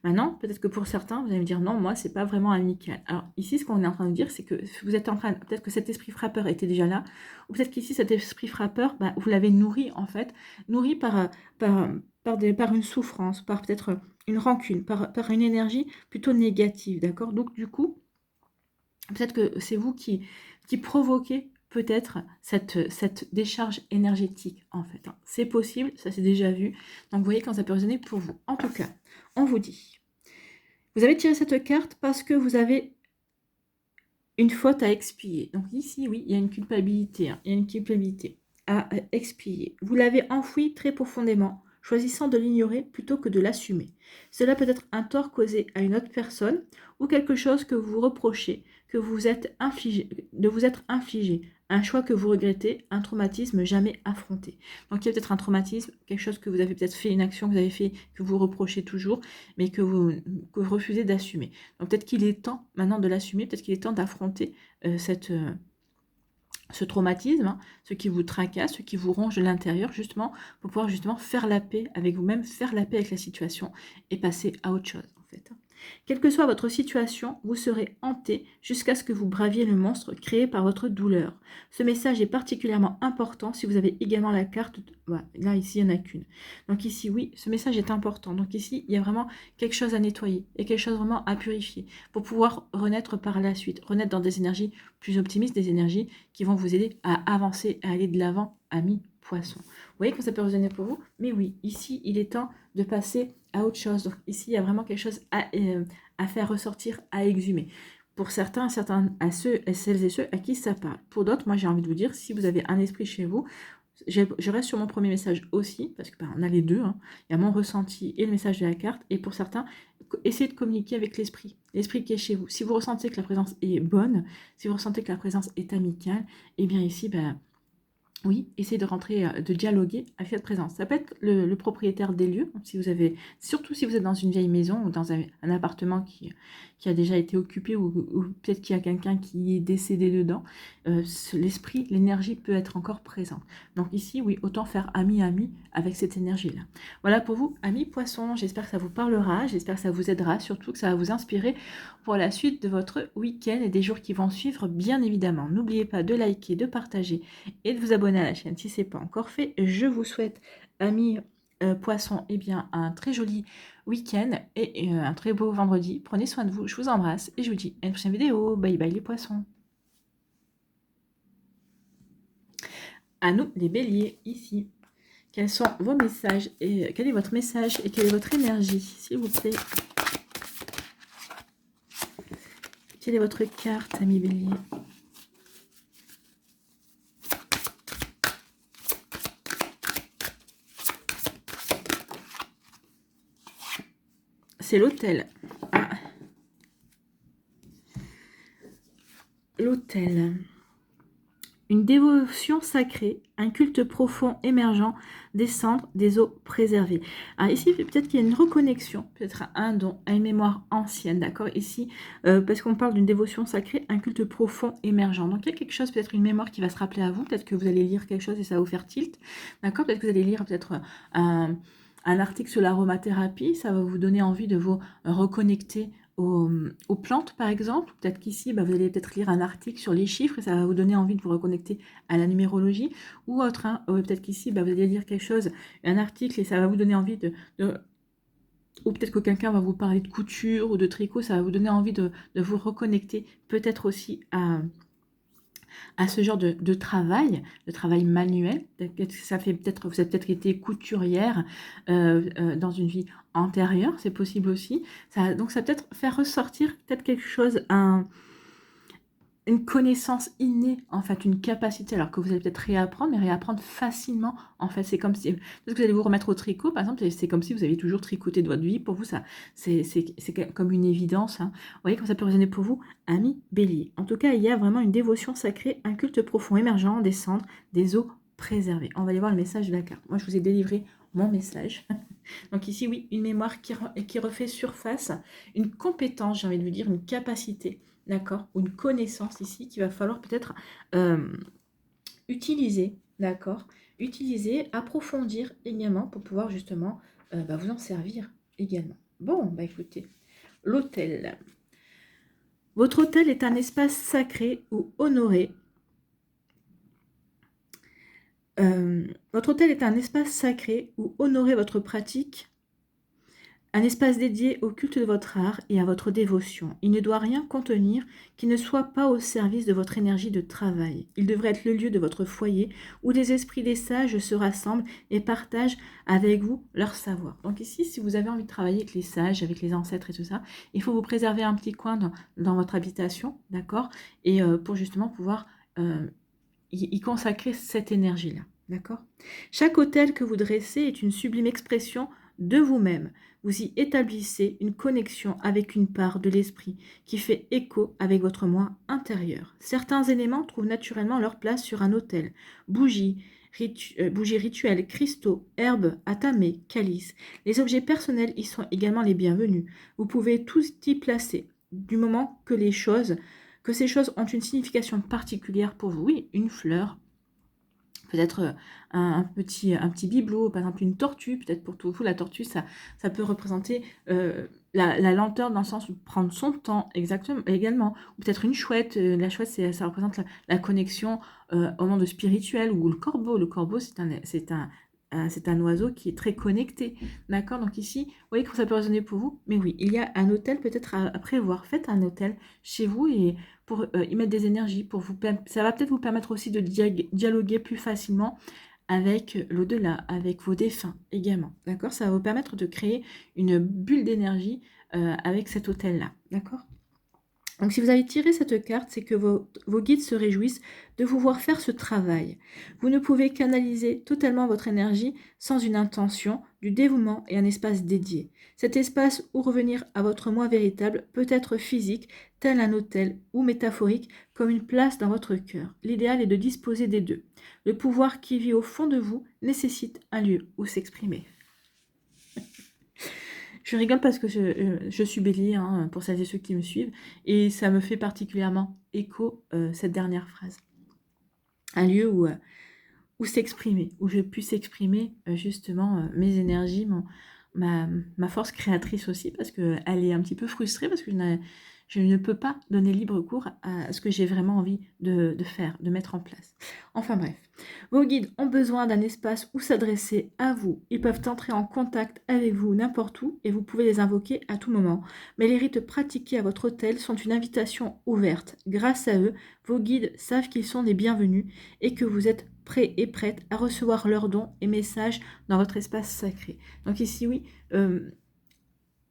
Maintenant, peut-être que pour certains, vous allez me dire, non, moi, c'est pas vraiment amical. Alors ici, ce qu'on est en train de dire, c'est que vous êtes en train... Peut-être que cet esprit frappeur était déjà là, ou peut-être qu'ici, cet esprit frappeur, vous l'avez nourri, en fait, nourri par une souffrance, par peut-être une rancune, par une énergie plutôt négative, d'accord? Donc, du coup, peut-être que c'est vous qui provoquez peut-être cette décharge énergétique, en fait. Hein. C'est possible, ça c'est déjà vu. Donc, vous voyez quand ça peut résonner pour vous. En tout cas, on vous dit, vous avez tiré cette carte parce que vous avez une faute à expier. Donc ici, oui, il y a une culpabilité. Hein. Il y a une culpabilité à expier. Vous l'avez enfouie très profondément, choisissant de l'ignorer plutôt que de l'assumer. Cela peut être un tort causé à une autre personne ou quelque chose que vous reprochez, de vous être infligé, un choix que vous regrettez, un traumatisme jamais affronté. Donc il y a peut-être un traumatisme, quelque chose que vous avez peut-être fait, une action que vous avez fait, que vous reprochez toujours, mais que vous refusez d'assumer. Donc peut-être qu'il est temps maintenant de l'assumer, peut-être qu'il est temps d'affronter ce traumatisme, hein, ce qui vous tracasse, ce qui vous ronge de l'intérieur, justement, pour pouvoir justement faire la paix avec vous-même, faire la paix avec la situation et passer à autre chose, en fait. Quelle que soit votre situation, vous serez hanté jusqu'à ce que vous braviez le monstre créé par votre douleur. Ce message est particulièrement important si vous avez également la carte. Voilà, là, ici, il n'y en a qu'une. Donc ici, oui, ce message est important. Donc ici, il y a vraiment quelque chose à nettoyer et quelque chose vraiment à purifier pour pouvoir renaître par la suite, renaître dans des énergies plus optimistes, des énergies qui vont vous aider à avancer, à aller de l'avant, amis poissons. Vous voyez que ça peut résonner pour vous? Mais oui, ici, il est temps de passer à autre chose. Donc ici, il y a vraiment quelque chose à faire ressortir, à exhumer. Pour certains, à celles et ceux à qui ça parle. Pour d'autres, moi j'ai envie de vous dire, si vous avez un esprit chez vous, je reste sur mon premier message aussi, parce que on a les deux, hein. Il y a mon ressenti et le message de la carte, et pour certains, essayez de communiquer avec l'esprit qui est chez vous. Si vous ressentez que la présence est bonne, si vous ressentez que la présence est amicale, et bien ici, oui, essayez de rentrer, de dialoguer avec cette présence. Ça peut être le propriétaire des lieux, si vous avez, surtout si vous êtes dans une vieille maison ou dans un appartement qui a déjà été occupé ou peut-être qu'il y a quelqu'un qui est décédé dedans, l'esprit, l'énergie peut être encore présente. Donc ici, oui, autant faire ami-ami avec cette énergie-là. Voilà pour vous, amis poissons, j'espère que ça vous parlera, j'espère que ça vous aidera, surtout que ça va vous inspirer pour la suite de votre week-end et des jours qui vont suivre, bien évidemment. N'oubliez pas de liker, de partager et de vous abonner à la chaîne si ce n'est pas encore fait. Je vous souhaite, amis poissons, eh bien, un très joli week-end et un très beau vendredi. Prenez soin de vous, je vous embrasse et je vous dis à une prochaine vidéo. Bye bye les poissons. À nous les béliers, ici. Quels sont vos messages et quel est votre message et quelle est votre énergie, s'il vous plaît. Quelle est votre carte, amis béliers? C'est l'autel. Ah. L'autel. Une dévotion sacrée, un culte profond émergent, des cendres, des eaux préservées. Alors ici, peut-être qu'il y a une reconnexion, peut-être à un don, à une mémoire ancienne, d'accord? Ici, parce qu'on parle d'une dévotion sacrée, un culte profond émergent. Donc il y a quelque chose, peut-être une mémoire qui va se rappeler à vous, peut-être que vous allez lire quelque chose et ça va vous faire tilt, d'accord? Peut-être que vous allez lire peut-être un article sur l'aromathérapie, ça va vous donner envie de vous reconnecter aux plantes, par exemple. Peut-être qu'ici, vous allez peut-être lire un article sur les chiffres et ça va vous donner envie de vous reconnecter à la numérologie. Ou autre, hein, peut-être qu'ici, vous allez lire quelque chose, un article, et ça va vous donner envie ou peut-être que quelqu'un va vous parler de couture ou de tricot, ça va vous donner envie de vous reconnecter peut-être aussi à ce genre de travail manuel. Ça fait peut-être, vous avez peut-être été couturière dans une vie antérieure, c'est possible aussi. Donc ça peut-être faire ressortir peut-être quelque chose, une connaissance innée, en fait, une capacité, alors que vous allez peut-être réapprendre, mais réapprendre facilement, en fait. C'est comme si, peut-être que vous allez vous remettre au tricot, par exemple, c'est comme si vous aviez toujours tricoté de votre vie. Pour vous, ça, c'est comme une évidence, hein. Vous voyez comme ça peut résonner pour vous, amis bélier. En tout cas, il y a vraiment une dévotion sacrée, un culte profond émergent, des cendres, des eaux préservées. On va aller voir le message de la carte. Moi, je vous ai délivré mon message. Donc ici, oui, une mémoire qui refait surface, une compétence, j'ai envie de vous dire, une capacité, d'accord, ou une connaissance ici qu'il va falloir peut-être utiliser, d'accord, utiliser, approfondir également pour pouvoir justement vous en servir également. Bon, écoutez, l'autel. Votre autel est un espace sacré ou honoré. Votre autel est un espace sacré où honorer votre pratique, un espace dédié au culte de votre art et à votre dévotion. Il ne doit rien contenir qui ne soit pas au service de votre énergie de travail. Il devrait être le lieu de votre foyer où des esprits des sages se rassemblent et partagent avec vous leur savoir. Donc ici, si vous avez envie de travailler avec les sages, avec les ancêtres et tout ça, il faut vous préserver un petit coin dans votre habitation, d'accord? Et pour justement pouvoir y consacrer cette énergie-là. D'accord. Chaque autel que vous dressez est une sublime expression de vous-même. Vous y établissez une connexion avec une part de l'esprit qui fait écho avec votre moi intérieur. Certains éléments trouvent naturellement leur place sur un autel. Bougies, bougies rituelles, cristaux, herbes, atamées, calices. Les objets personnels y sont également les bienvenus. Vous pouvez tous y placer, du moment que ces choses ont une signification particulière pour vous. Oui, une fleur, peut-être un petit bibelot, par exemple une tortue, peut-être pour vous, la tortue, ça peut représenter la lenteur dans le sens où prendre son temps, exactement, également. Ou peut-être une chouette, la chouette, ça représente la connexion au monde spirituel, ou le corbeau, c'est un oiseau qui est très connecté, d'accord? Donc ici, vous voyez que ça peut résonner pour vous, mais oui, il y a un hôtel peut-être à prévoir. Faites un hôtel chez vous et pour y mettre des énergies, ça va peut-être vous permettre aussi de dialoguer plus facilement avec l'au-delà, avec vos défunts également, d'accord? Ça va vous permettre de créer une bulle d'énergie avec cet hôtel-là, d'accord? Donc si vous avez tiré cette carte, c'est que vos guides se réjouissent de vous voir faire ce travail. Vous ne pouvez canaliser totalement votre énergie sans une intention, du dévouement et un espace dédié. Cet espace où revenir à votre moi véritable peut être physique, tel un hôtel, ou métaphorique, comme une place dans votre cœur. L'idéal est de disposer des deux. Le pouvoir qui vit au fond de vous nécessite un lieu où s'exprimer. Je rigole parce que je suis bélier, hein, pour celles et ceux qui me suivent, et ça me fait particulièrement écho, cette dernière phrase. Un lieu où s'exprimer, où je puisse exprimer justement mes énergies, ma force créatrice aussi, parce qu'elle est un petit peu frustrée, parce que je ne peux pas donner libre cours à ce que j'ai vraiment envie de faire, de mettre en place. Enfin bref, vos guides ont besoin d'un espace où s'adresser à vous. Ils peuvent entrer en contact avec vous n'importe où et vous pouvez les invoquer à tout moment. Mais les rites pratiqués à votre hôtel sont une invitation ouverte. Grâce à eux, vos guides savent qu'ils sont les bienvenus et que vous êtes prêts et prêtes à recevoir leurs dons et messages dans votre espace sacré. Donc ici, oui,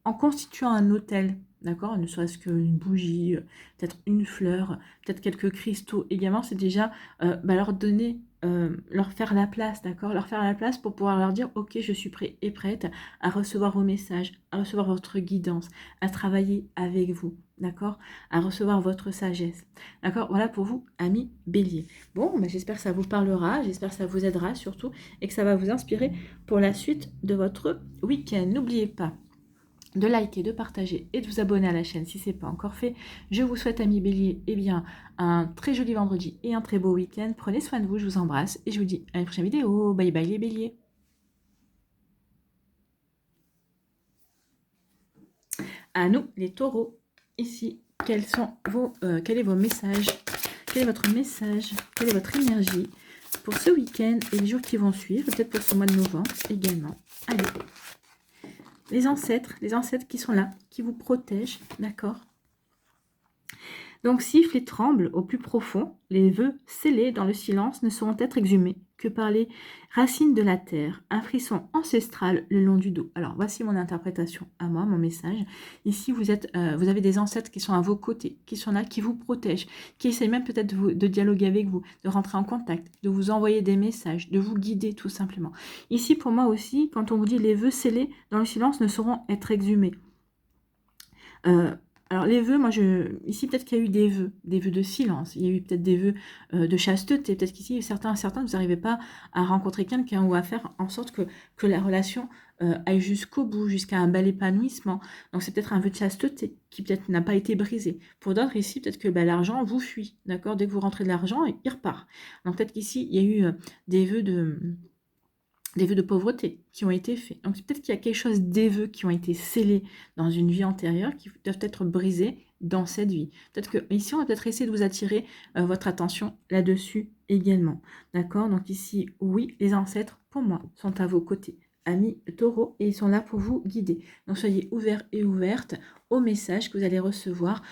en constituant un hôtel, d'accord, ne serait-ce qu'une bougie, peut-être une fleur, peut-être quelques cristaux également, c'est déjà leur donner, leur faire la place, d'accord, leur faire la place pour pouvoir leur dire, ok, je suis prêt et prête à recevoir vos messages, à recevoir votre guidance, à travailler avec vous, d'accord, à recevoir votre sagesse, d'accord, voilà pour vous, amis bélier. Bon, j'espère que ça vous parlera, j'espère que ça vous aidera surtout, et que ça va vous inspirer pour la suite de votre week-end. N'oubliez pas de liker, de partager et de vous abonner à la chaîne si ce n'est pas encore fait. Je vous souhaite, amis béliers, un très joli vendredi et un très beau week-end. Prenez soin de vous, je vous embrasse et je vous dis à une prochaine vidéo. Bye bye les béliers. À nous les taureaux, ici, quel est vos messages? Quel est votre message? Quelle est votre énergie pour ce week-end et les jours qui vont suivre, peut-être pour ce mois de novembre également? Allez, les ancêtres qui sont là, qui vous protègent, d'accord? Donc siffle et tremble au plus profond, les vœux scellés dans le silence ne sauront être exhumés que par les racines de la terre, un frisson ancestral le long du dos. Alors voici mon interprétation à moi, mon message. Ici vous avez des ancêtres qui sont à vos côtés, qui sont là, qui vous protègent, qui essayent même peut-être de dialoguer avec vous, de rentrer en contact, de vous envoyer des messages, de vous guider tout simplement. Ici pour moi aussi, quand on vous dit les vœux scellés dans le silence ne sauront être exhumés. Alors les vœux, ici peut-être qu'il y a eu des vœux de silence, il y a eu peut-être des vœux de chasteté, peut-être qu'ici certains, vous n'arrivez pas à rencontrer quelqu'un ou à faire en sorte que la relation aille jusqu'au bout, jusqu'à un bel épanouissement. Donc c'est peut-être un vœu de chasteté qui peut-être n'a pas été brisé. Pour d'autres ici, peut-être que l'argent vous fuit, d'accord? Dès que vous rentrez de l'argent, il repart. Donc peut-être qu'ici, il y a eu des vœux de pauvreté qui ont été faits. Donc peut-être qu'il y a quelque chose des vœux qui ont été scellés dans une vie antérieure qui doivent être brisés dans cette vie. Peut-être que ici on va peut-être essayer de vous attirer votre attention là-dessus également. D'accord? Donc ici, oui, les ancêtres, pour moi, sont à vos côtés. Amis taureaux, et ils sont là pour vous guider. Donc soyez ouverts et ouvertes aux messages que vous allez recevoir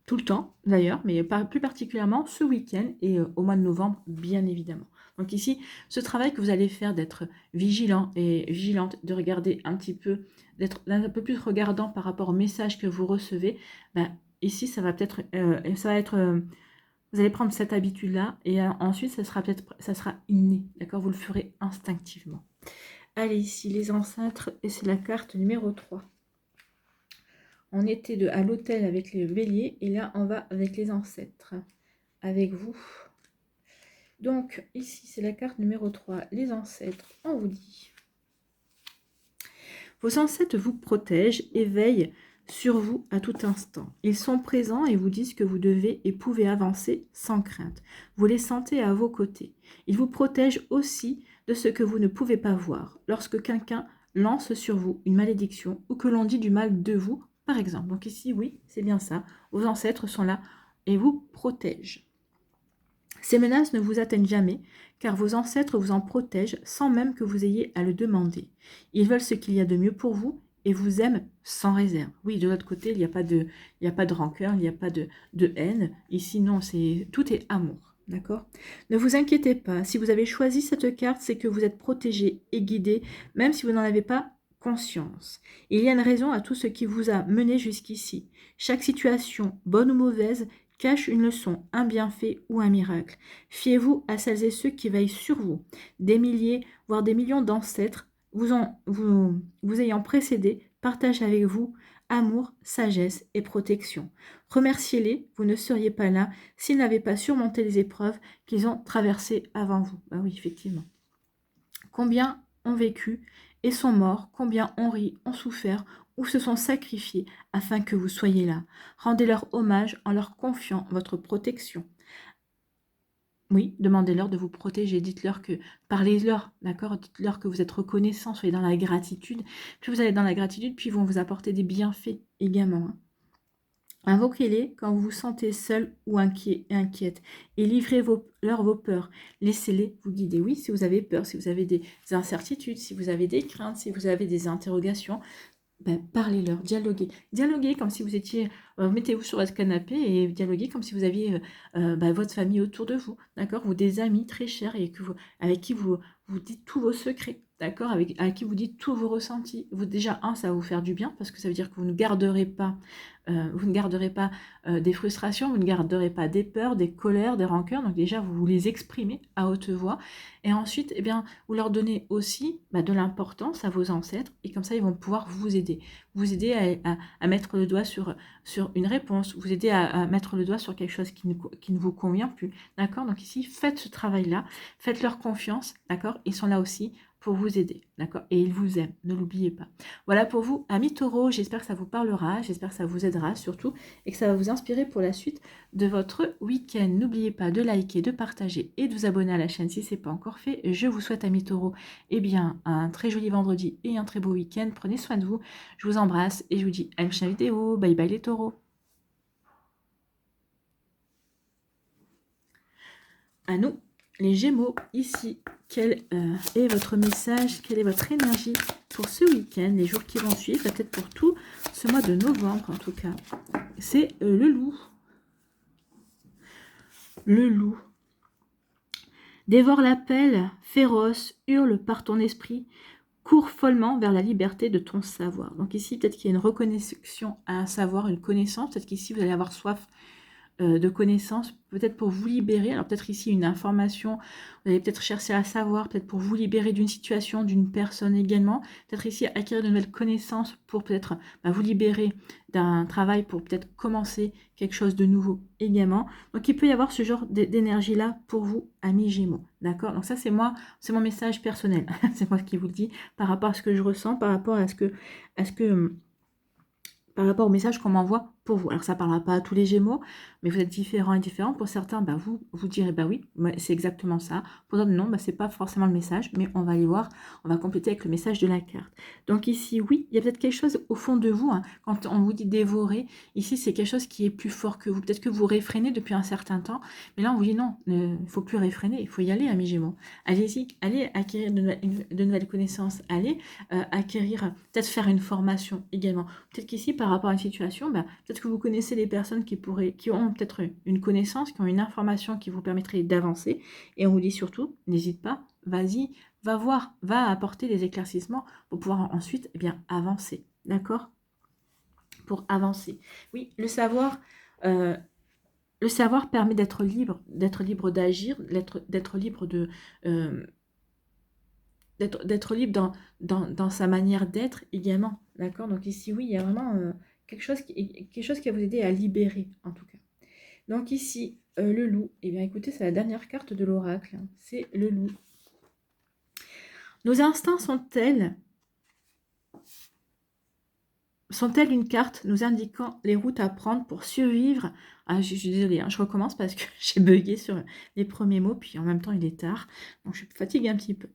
tout le temps d'ailleurs, mais plus particulièrement ce week-end et au mois de novembre, bien évidemment. Donc ici, ce travail que vous allez faire d'être vigilant et vigilante, de regarder un petit peu, d'être un peu plus regardant par rapport aux messages que vous recevez, ici, ça va être, vous allez prendre cette habitude-là et ensuite, ça sera inné, d'accord? Vous le ferez instinctivement. Allez, ici, les ancêtres, et c'est la carte numéro 3. On était à l'hôtel avec les béliers, et là, on va avec les ancêtres, avec vous. Donc, ici, c'est la carte numéro 3, les ancêtres. On vous dit: vos ancêtres vous protègent et veillent sur vous à tout instant. Ils sont présents et vous disent que vous devez et pouvez avancer sans crainte. Vous les sentez à vos côtés. Ils vous protègent aussi de ce que vous ne pouvez pas voir. Lorsque quelqu'un lance sur vous une malédiction ou que l'on dit du mal de vous, par exemple. Donc ici, oui, c'est bien ça. Vos ancêtres sont là et vous protègent. Ces menaces ne vous atteignent jamais, car vos ancêtres vous en protègent sans même que vous ayez à le demander. Ils veulent ce qu'il y a de mieux pour vous et vous aiment sans réserve. Oui, de l'autre côté, il n'y a pas de rancœur, il n'y a pas de haine. Ici, non, tout est amour. D'accord? Ne vous inquiétez pas, si vous avez choisi cette carte, c'est que vous êtes protégé et guidé, même si vous n'en avez pas conscience. Il y a une raison à tout ce qui vous a mené jusqu'ici. Chaque situation, bonne ou mauvaise, cache une leçon, un bienfait ou un miracle. Fiez-vous à celles et ceux qui veillent sur vous. Des milliers, voire des millions d'ancêtres vous ayant précédé partagent avec vous amour, sagesse et protection. Remerciez-les, vous ne seriez pas là s'ils n'avaient pas surmonté les épreuves qu'ils ont traversées avant vous. Ah oui, effectivement. Combien ont vécu et sont morts, combien ont ri, ont souffert ou se sont sacrifiés afin que vous soyez là. Rendez-leur hommage en leur confiant votre protection. Oui, demandez-leur de vous protéger, dites-leur que, parlez-leur, d'accord? Dites-leur que vous êtes reconnaissant, soyez dans la gratitude. Plus vous allez dans la gratitude, puis ils vont vous apporter des bienfaits également. Hein. Invoquez-les quand vous vous sentez seul ou inquiet et inquiète et livrez-leur vos peurs. Laissez-les vous guider. Oui, si vous avez peur, si vous avez des incertitudes, si vous avez des craintes, si vous avez des interrogations, ben, parlez-leur, dialoguez. Dialoguez comme si vous étiez, mettez-vous sur votre canapé et dialoguez comme si vous aviez ben, votre famille autour de vous, d'accord? Ou des amis très chers et avec qui vous dites tous vos secrets, d'accord? Avec qui vous dites tous vos ressentis. Déjà, ça va vous faire du bien parce que ça veut dire que vous ne garderez pas, des frustrations, vous ne garderez pas des peurs, des colères, des rancœurs. Donc déjà, vous les exprimez à haute voix. Et ensuite, eh bien, vous leur donnez aussi de l'importance à vos ancêtres et comme ça, ils vont pouvoir vous aider. Vous aider à mettre le doigt sur une réponse, vous aider à mettre le doigt sur quelque chose qui ne vous convient plus. D'accord? Donc ici, faites ce travail-là, faites-leur confiance. D'accord? Ils sont là aussi pour vous aider. D'accord? Et ils vous aiment, ne l'oubliez pas. Voilà pour vous, amis taureaux. J'espère que ça vous parlera, j'espère que ça vous aidera surtout et que ça va vous inspirer pour la suite de votre week-end. N'oubliez pas de liker, de partager et de vous abonner à la chaîne si ce n'est pas encore fait. Je vous souhaite, amis taureaux, eh bien, un très joli vendredi et un très beau week-end. Prenez soin de vous. Je vous embrasse et je vous dis à une prochaine vidéo. Bye bye les taureaux. À nous, les Gémeaux, ici, quel est votre message, quelle est votre énergie pour ce week-end, les jours qui vont suivre, peut-être pour tout ce mois de novembre en tout cas. C'est le loup. Le loup. Dévore l'appel, féroce, hurle par ton esprit, cours follement vers la liberté de ton savoir. Donc ici, peut-être qu'il y a une reconnexion à un savoir, une connaissance. Peut-être qu'ici, vous allez avoir soif de connaissances, peut-être pour vous libérer. Alors peut-être ici une information, vous allez peut-être chercher à savoir, peut-être pour vous libérer d'une situation, d'une personne également. Peut-être ici acquérir de nouvelles connaissances pour peut-être vous libérer d'un travail, pour peut-être commencer quelque chose de nouveau également. Donc il peut y avoir ce genre d'énergie-là pour vous, amis Gémeaux. D'accord? Donc ça c'est moi, c'est mon message personnel. C'est moi qui vous le dis par rapport à ce que je ressens, par rapport à ce que par rapport au message qu'on m'envoie pour vous. Alors ça ne parlera pas à tous les Gémeaux, mais vous êtes différents et différents. Pour certains, vous direz oui, c'est exactement ça. Pour d'autres, non, c'est pas forcément le message, mais on va aller voir, on va compléter avec le message de la carte. Donc ici, oui, il y a peut-être quelque chose au fond de vous, hein, quand on vous dit dévorer, ici c'est quelque chose qui est plus fort que vous. Peut-être que vous réfrénez depuis un certain temps, mais là on vous dit non, il ne faut plus réfréner, il faut y aller, amis Gémeaux. Allez-y, allez acquérir de nouvelles connaissances, allez acquérir, peut-être faire une formation également. Peut-être qu'ici, par rapport à une situation, peut-être que vous connaissez des personnes qui ont peut-être une connaissance, qui ont une information qui vous permettrait d'avancer. Et on vous dit surtout, n'hésite pas, vas-y, va voir, va apporter des éclaircissements pour pouvoir ensuite avancer. D'accord? Pour avancer. Oui, le savoir permet d'être libre d'agir, d'être libre d'être libre dans sa manière d'être également. D'accord? Donc ici, oui, il y a vraiment quelque chose qui va vous aider à libérer, en tout cas. Donc ici, le loup, eh bien écoutez, c'est la dernière carte de l'oracle, hein, c'est le loup. Nos instincts sont-elles une carte nous indiquant les routes à prendre pour survivre? Ah, je suis désolée, hein, je recommence parce que j'ai bugué sur les premiers mots, puis en même temps il est tard, donc je fatigue un petit peu.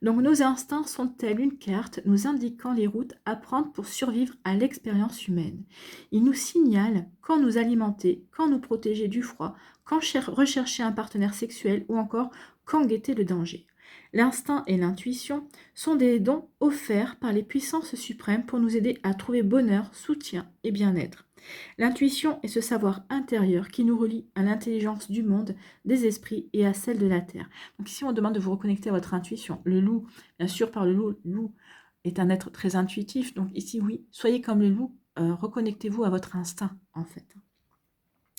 Donc nos instincts sont-elles une carte nous indiquant les routes à prendre pour survivre à l'expérience humaine? Ils nous signalent quand nous alimenter, quand nous protéger du froid, quand rechercher un partenaire sexuel ou encore quand guetter le danger. L'instinct et l'intuition sont des dons offerts par les puissances suprêmes pour nous aider à trouver bonheur, soutien et bien-être. L'intuition est ce savoir intérieur qui nous relie à l'intelligence du monde, des esprits et à celle de la terre. Donc ici, on demande de vous reconnecter à votre intuition. Le loup, bien sûr, par le loup est un être très intuitif. Donc ici, oui, soyez comme le loup, reconnectez-vous à votre instinct, en fait.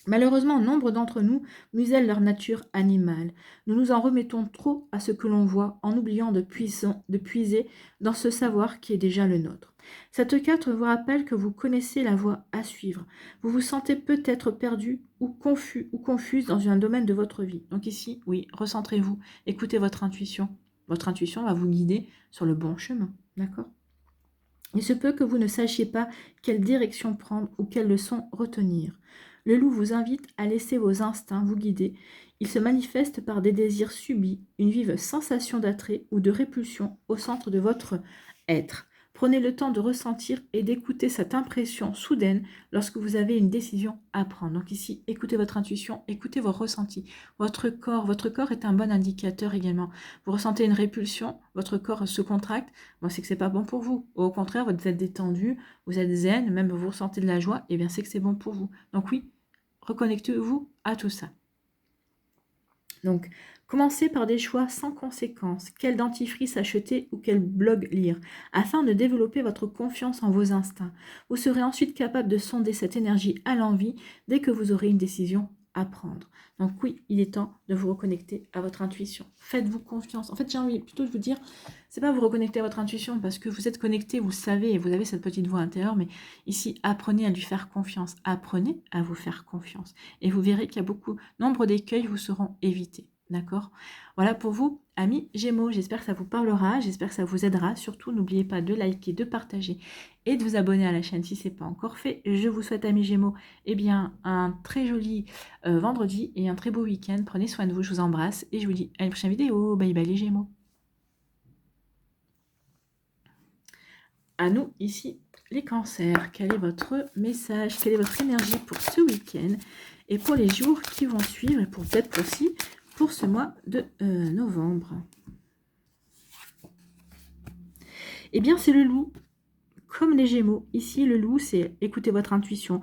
Malheureusement, nombre d'entre nous musellent leur nature animale. Nous nous en remettons trop à ce que l'on voit en oubliant de puiser dans ce savoir qui est déjà le nôtre. Cette carte vous rappelle que vous connaissez la voie à suivre. Vous vous sentez peut-être perdu ou confus ou confuse dans un domaine de votre vie. Donc ici, oui, recentrez-vous, écoutez votre intuition. Votre intuition va vous guider sur le bon chemin, d'accord ? Il se peut que vous ne sachiez pas quelle direction prendre ou quelle leçon retenir. Le loup vous invite à laisser vos instincts vous guider. Il se manifeste par des désirs subis, une vive sensation d'attrait ou de répulsion au centre de votre être. Prenez le temps de ressentir et d'écouter cette impression soudaine lorsque vous avez une décision à prendre. Donc ici, écoutez votre intuition, écoutez vos ressentis. Votre corps est un bon indicateur également. Vous ressentez une répulsion, votre corps se contracte, moi c'est que c'est pas bon pour vous. Au contraire, vous êtes détendu, vous êtes zen, même vous ressentez de la joie, et bien c'est que c'est bon pour vous. Donc oui, reconnectez-vous à tout ça. Donc, commencez par des choix sans conséquence. Quel dentifrice acheter ou quel blog lire, afin de développer votre confiance en vos instincts. Vous serez ensuite capable de sonder cette énergie à l'envie dès que vous aurez une décision à prendre. Donc oui, il est temps de vous reconnecter à votre intuition. Faites-vous confiance. En fait, j'ai envie plutôt de vous dire, c'est pas vous reconnecter à votre intuition parce que vous êtes connecté, vous savez, et vous avez cette petite voix intérieure, mais ici, apprenez à lui faire confiance. Apprenez à vous faire confiance. Et vous verrez qu'il y a nombre d'écueils vous seront évités. D'accord? Voilà pour vous, amis Gémeaux. J'espère que ça vous parlera, j'espère que ça vous aidera. Surtout, n'oubliez pas de liker, de partager et de vous abonner à la chaîne si ce n'est pas encore fait. Je vous souhaite, amis Gémeaux, eh bien, un très joli vendredi et un très beau week-end. Prenez soin de vous, je vous embrasse et je vous dis à une prochaine vidéo. Bye bye les Gémeaux. À nous, ici, les cancers. Quel est votre message? Quelle est votre énergie pour ce week-end et pour les jours qui vont suivre et pour peut-être aussi pour ce mois de novembre? Eh bien, c'est le loup. Comme les Gémeaux, ici le loup, c'est écouter votre intuition.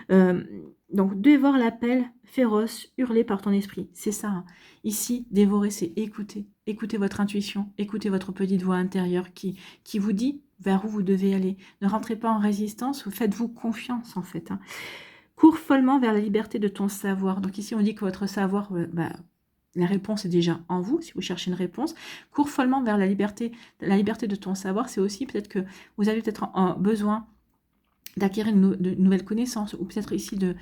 Donc, dévore l'appel féroce, hurlé par ton esprit. C'est ça. Hein. Ici, dévorer, c'est écouter. Écoutez votre intuition, écoutez votre petite voix intérieure qui vous dit vers où vous devez aller. Ne rentrez pas en résistance, faites-vous confiance en fait. Hein. Cours follement vers la liberté de ton savoir. Donc ici, on dit que votre savoir... la réponse est déjà en vous, si vous cherchez une réponse. Cours follement vers la liberté de ton savoir, c'est aussi peut-être que vous avez peut-être besoin d'acquérir de nouvelles connaissances, ou peut-être ici de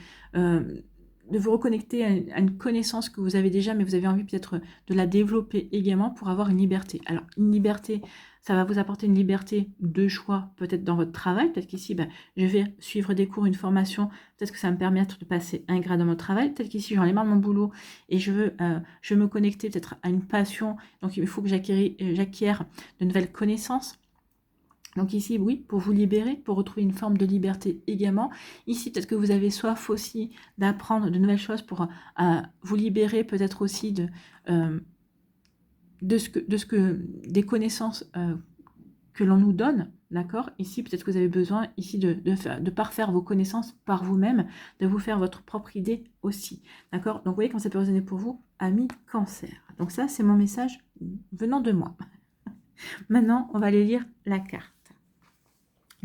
vous reconnecter à une connaissance que vous avez déjà, mais vous avez envie peut-être de la développer également pour avoir une liberté. Alors, une liberté, ça va vous apporter une liberté de choix, peut-être dans votre travail. Peut-être qu'ici, je vais suivre des cours, une formation. Peut-être que ça va me permettre de passer un grade dans mon travail. Peut-être qu'ici, j'en ai marre de mon boulot et je veux me connecter peut-être à une passion. Donc, il faut que j'acquière de nouvelles connaissances. Donc ici, oui, pour vous libérer, pour retrouver une forme de liberté également. Ici, peut-être que vous avez soif aussi d'apprendre de nouvelles choses pour vous libérer peut-être aussi des connaissances que l'on nous donne, d'accord? Ici, peut-être que vous avez besoin ici de parfaire vos connaissances par vous-même, de vous faire votre propre idée aussi, d'accord? Donc, vous voyez comment ça peut résonner pour vous, amis Cancer. Donc ça, c'est mon message venant de moi. Maintenant, on va aller lire la carte.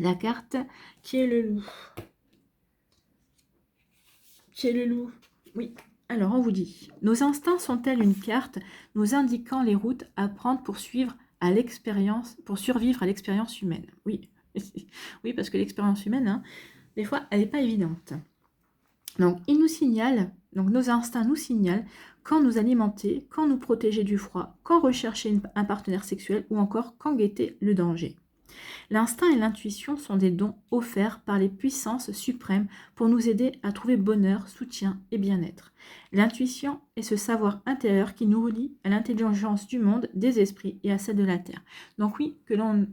La carte qui est le loup. Qui est le loup? Oui. Alors, on vous dit, nos instincts sont-elles une carte nous indiquant les routes à prendre pour suivre à l'expérience, pour survivre à l'expérience humaine. Oui, oui, parce que l'expérience humaine, hein, des fois, elle n'est pas évidente. Donc, il nous signale, donc nos instincts nous signalent quand nous alimenter, quand nous protéger du froid, quand rechercher un partenaire sexuel ou encore quand guetter le danger. L'instinct et l'intuition sont des dons offerts par les puissances suprêmes pour nous aider à trouver bonheur, soutien et bien-être. L'intuition est ce savoir intérieur qui nous relie à l'intelligence du monde, des esprits et à celle de la Terre. Donc oui, qu'on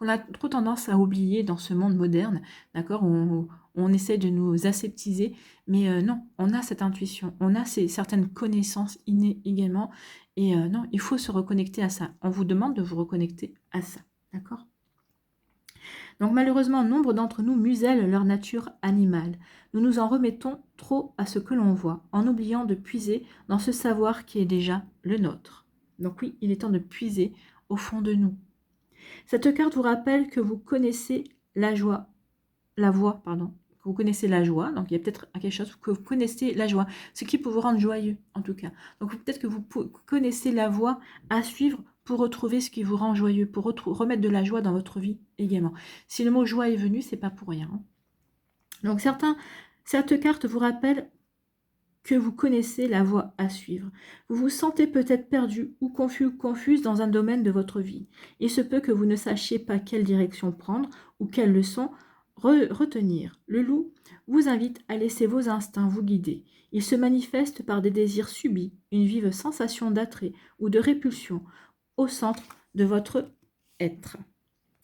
a trop tendance à oublier dans ce monde moderne, d'accord, où on essaie de nous aseptiser, mais non, on a cette intuition, on a certaines connaissances innées également, et non, il faut se reconnecter à ça. On vous demande de vous reconnecter à ça, d'accord ? Donc malheureusement, nombre d'entre nous musellent leur nature animale. Nous nous en remettons trop à ce que l'on voit, en oubliant de puiser dans ce savoir qui est déjà le nôtre. Donc oui, il est temps de puiser au fond de nous. Cette carte vous rappelle que vous connaissez la joie, que vous connaissez la joie, donc il y a peut-être quelque chose que vous connaissez la joie, ce qui peut vous rendre joyeux en tout cas. Donc peut-être que vous connaissez la voie à suivre pour retrouver ce qui vous rend joyeux, pour remettre de la joie dans votre vie également. Si le mot joie est venu, c'est pas pour rien. Donc cette carte vous rappelle que vous connaissez la voie à suivre. Vous vous sentez peut-être perdu ou confuse dans un domaine de votre vie. Il se peut que vous ne sachiez pas quelle direction prendre ou quelle leçon retenir. Le loup vous invite à laisser vos instincts vous guider. Il se manifeste par des désirs subis, une vive sensation d'attrait ou de répulsion au centre de votre être.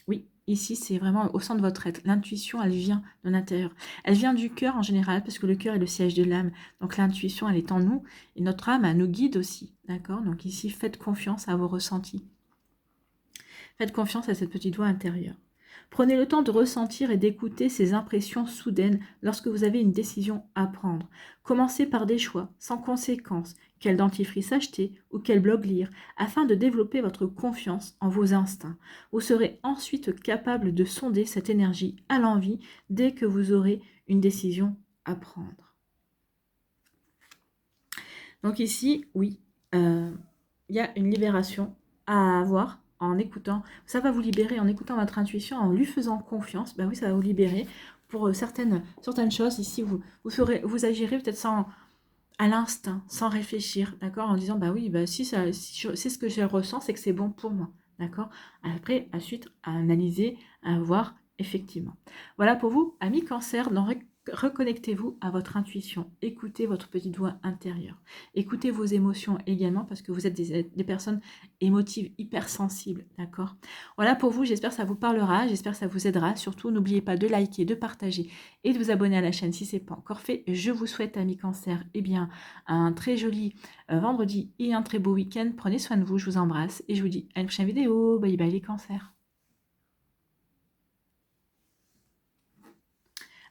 Oui, ici, c'est vraiment au centre de votre être. L'intuition, elle vient de l'intérieur. Elle vient du cœur en général, parce que le cœur est le siège de l'âme. Donc l'intuition, elle est en nous. Et notre âme, elle nous guide aussi. D'accord? Donc ici, faites confiance à vos ressentis. Faites confiance à cette petite voix intérieure. Prenez le temps de ressentir et d'écouter ces impressions soudaines lorsque vous avez une décision à prendre. Commencez par des choix, sans conséquence, quel dentifrice acheter ou quel blog lire, afin de développer votre confiance en vos instincts. Vous serez ensuite capable de sonder cette énergie à l'envi dès que vous aurez une décision à prendre. Donc ici, oui, il y a une libération à avoir en écoutant. Ça va vous libérer en écoutant votre intuition, en lui faisant confiance. Ben oui, ça va vous libérer pour certaines choses. Ici, vous agirez peut-être à l'instinct, sans réfléchir, d'accord, en disant, bah oui, bah si c'est ce que je ressens, c'est que c'est bon pour moi, d'accord. Après, ensuite, à analyser, à voir, effectivement. Voilà pour vous, amis Cancer, reconnectez-vous à votre intuition, écoutez votre petite voix intérieure, écoutez vos émotions également, parce que vous êtes des personnes émotives, hypersensibles, d'accord. Voilà pour vous, j'espère que ça vous parlera, j'espère que ça vous aidera. Surtout, n'oubliez pas de liker, de partager et de vous abonner à la chaîne si ce n'est pas encore fait. Je vous souhaite, amis Cancer, eh bien, un très joli vendredi et un très beau week-end. Prenez soin de vous, je vous embrasse et je vous dis à une prochaine vidéo. Bye bye les cancers.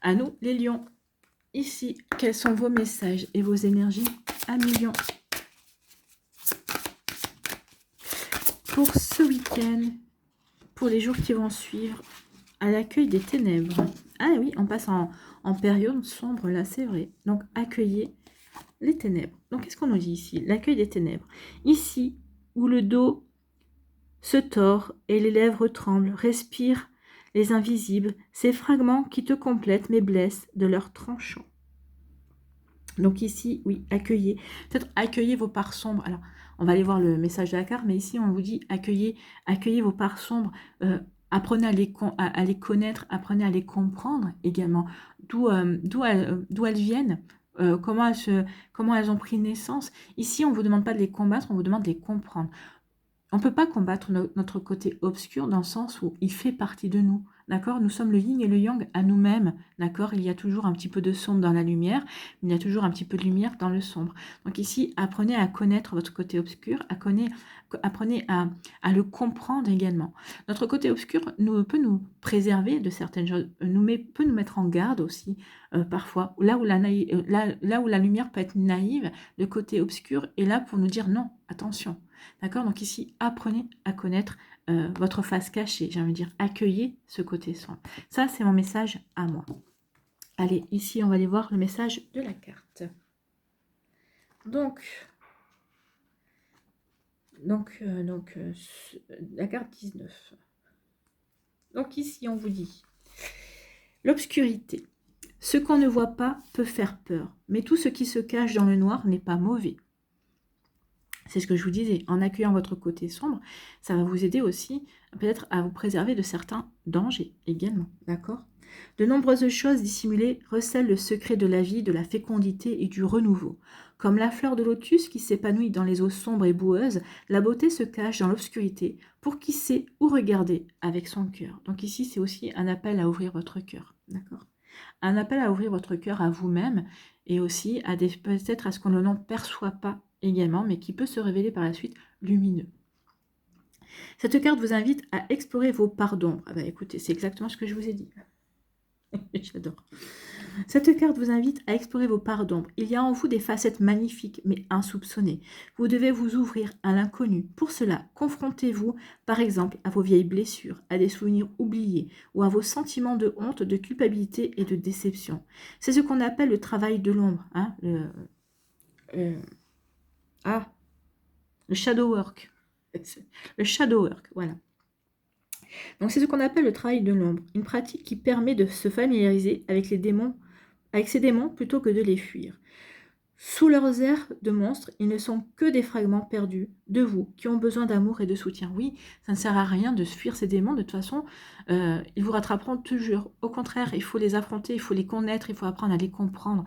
À nous les lions. Ici, quels sont vos messages et vos énergies à millions pour ce week-end, pour les jours qui vont suivre, à l'accueil des ténèbres. Ah oui, on passe en période sombre là, c'est vrai. Donc, accueillez les ténèbres. Donc, qu'est-ce qu'on nous dit ici? L'accueil des ténèbres. Ici, où le dos se tord et les lèvres tremblent, respire les invisibles, ces fragments qui te complètent mais blessent de leur tranchant. Donc ici, oui, accueillez. Peut-être accueillez vos parts sombres. Alors, on va aller voir le message de la carte, mais ici, on vous dit accueillez vos parts sombres. Apprenez à les connaître, apprenez à les comprendre également. D'où elles viennent, comment elles ont pris naissance. Ici, on ne vous demande pas de les combattre, on vous demande de les comprendre. On ne peut pas combattre notre côté obscur dans le sens où il fait partie de nous, d'accord? Nous sommes le yin et le yang à nous-mêmes, d'accord? Il y a toujours un petit peu de sombre dans la lumière, mais il y a toujours un petit peu de lumière dans le sombre. Donc ici, apprenez à connaître votre côté obscur, apprenez à le comprendre également. Notre côté obscur peut nous préserver de certaines choses, peut nous mettre en garde aussi, parfois. Là où la lumière peut être naïve, le côté obscur est là pour nous dire non, attention. D'accord? Donc ici, apprenez à connaître votre face cachée. J'ai envie de dire, accueillez ce côté sombre. Ça, c'est mon message à moi. Allez, ici, on va aller voir le message de la carte. Donc, La carte 19. Donc ici, on vous dit l'obscurité. Ce qu'on ne voit pas peut faire peur, mais tout ce qui se cache dans le noir n'est pas mauvais. C'est ce que je vous disais, en accueillant votre côté sombre, ça va vous aider aussi peut-être à vous préserver de certains dangers également, d'accord? De nombreuses choses dissimulées recèlent le secret de la vie, de la fécondité et du renouveau. Comme la fleur de lotus qui s'épanouit dans les eaux sombres et boueuses, la beauté se cache dans l'obscurité pour qui sait où regarder avec son cœur. Donc ici, c'est aussi un appel à ouvrir votre cœur, d'accord? Un appel à ouvrir votre cœur à vous-même et aussi à peut-être à ce qu'on ne perçoit pas également, mais qui peut se révéler par la suite lumineux. Cette carte vous invite à explorer vos parts d'ombre. Ah bah écoutez, c'est exactement ce que je vous ai dit. J'adore. Cette carte vous invite à explorer vos parts d'ombre. Il y a en vous des facettes magnifiques, mais insoupçonnées. Vous devez vous ouvrir à l'inconnu. Pour cela, confrontez-vous, par exemple, à vos vieilles blessures, à des souvenirs oubliés, ou à vos sentiments de honte, de culpabilité et de déception. C'est ce qu'on appelle le travail de l'ombre. Hein, le shadow work. Le shadow work, voilà. Donc c'est ce qu'on appelle le travail de l'ombre, une pratique qui permet de se familiariser avec les démons, avec ces démons plutôt que de les fuir. Sous leurs airs de monstres, ils ne sont que des fragments perdus de vous qui ont besoin d'amour et de soutien. Oui, ça ne sert à rien de fuir ces démons, de toute façon, ils vous rattraperont toujours. Au contraire, il faut les affronter, il faut les connaître, il faut apprendre à les comprendre,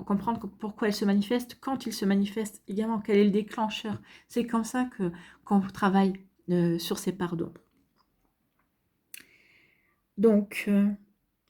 comprendre pourquoi ils se manifestent, quand ils se manifestent, également quel est le déclencheur. C'est comme ça qu'on travaille sur ces parts d'ombre. Donc,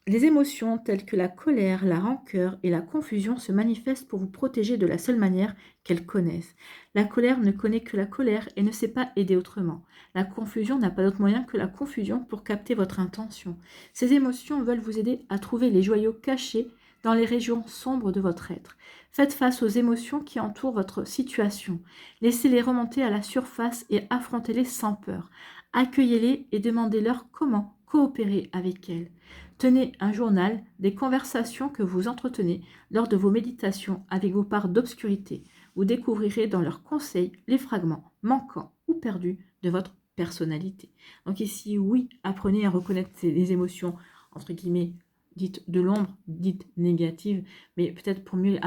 les émotions telles que la colère, la rancœur et la confusion se manifestent pour vous protéger de la seule manière qu'elles connaissent. La colère ne connaît que la colère et ne sait pas aider autrement. La confusion n'a pas d'autre moyen que la confusion pour capter votre intention. Ces émotions veulent vous aider à trouver les joyaux cachés dans les régions sombres de votre être. Faites face aux émotions qui entourent votre situation. Laissez-les remonter à la surface et affrontez-les sans peur. Accueillez-les et demandez-leur comment coopérer avec elles. Tenez un journal des conversations que vous entretenez lors de vos méditations avec vos parts d'obscurité. Vous découvrirez dans leurs conseils les fragments manquants ou perdus de votre personnalité. Donc ici, oui, apprenez à reconnaître les émotions, entre guillemets, dites de l'ombre, dites négatives, mais peut-être pour mieux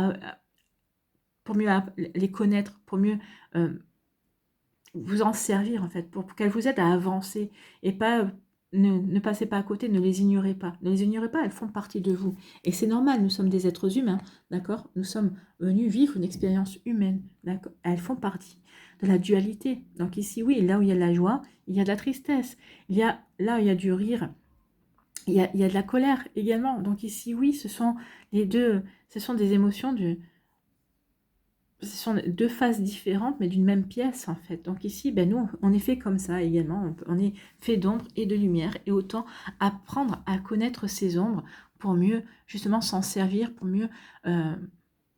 les connaître, pour mieux vous en servir, en fait, pour qu'elles vous aident à avancer et pas... Ne passez pas à côté, ne les ignorez pas. Ne les ignorez pas, elles font partie de vous. Et c'est normal, nous sommes des êtres humains, d'accord? Nous sommes venus vivre une expérience humaine, d'accord? Elles font partie de la dualité. Donc ici, oui, là où il y a de la joie, il y a de la tristesse. Là où il y a du rire, il y a de la colère également. Donc ici, oui, ce sont les deux, ce sont des émotions ce sont deux faces différentes, mais d'une même pièce, en fait. Donc ici, ben nous, on est fait comme ça également. On est fait d'ombre et de lumière. Et autant apprendre à connaître ces ombres pour mieux, justement, s'en servir, pour mieux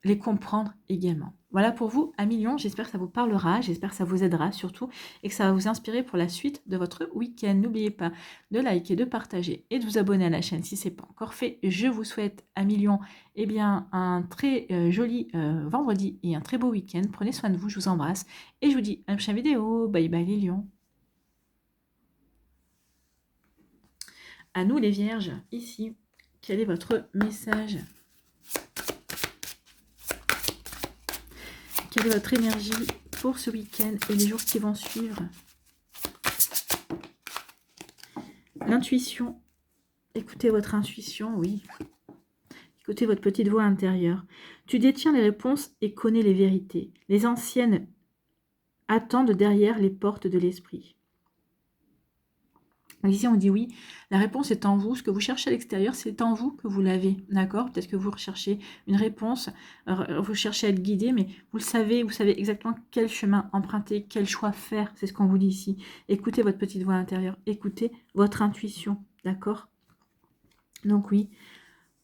les comprendre également. Voilà pour vous, à million. J'espère que ça vous parlera, j'espère que ça vous aidera surtout et que ça va vous inspirer pour la suite de votre week-end. N'oubliez pas de liker, de partager et de vous abonner à la chaîne si ce n'est pas encore fait. Je vous souhaite, à million, eh bien, un très joli vendredi et un très beau week-end. Prenez soin de vous, je vous embrasse et je vous dis à la prochaine vidéo. Bye bye les lions. À nous les vierges, ici, quel est votre message ? Quelle est votre énergie pour ce week-end et les jours qui vont suivre? L'intuition. Écoutez votre intuition, oui. Écoutez votre petite voix intérieure. Tu détiens les réponses et connais les vérités. Les anciennes attendent derrière les portes de l'esprit. Ici, on dit oui, la réponse est en vous. Ce que vous cherchez à l'extérieur, c'est en vous que vous l'avez. D'accord? Peut-être que vous recherchez une réponse, vous cherchez à être guidé, mais vous le savez, vous savez exactement quel chemin emprunter, quel choix faire. C'est ce qu'on vous dit ici. Écoutez votre petite voix intérieure. Écoutez votre intuition. D'accord? Donc oui,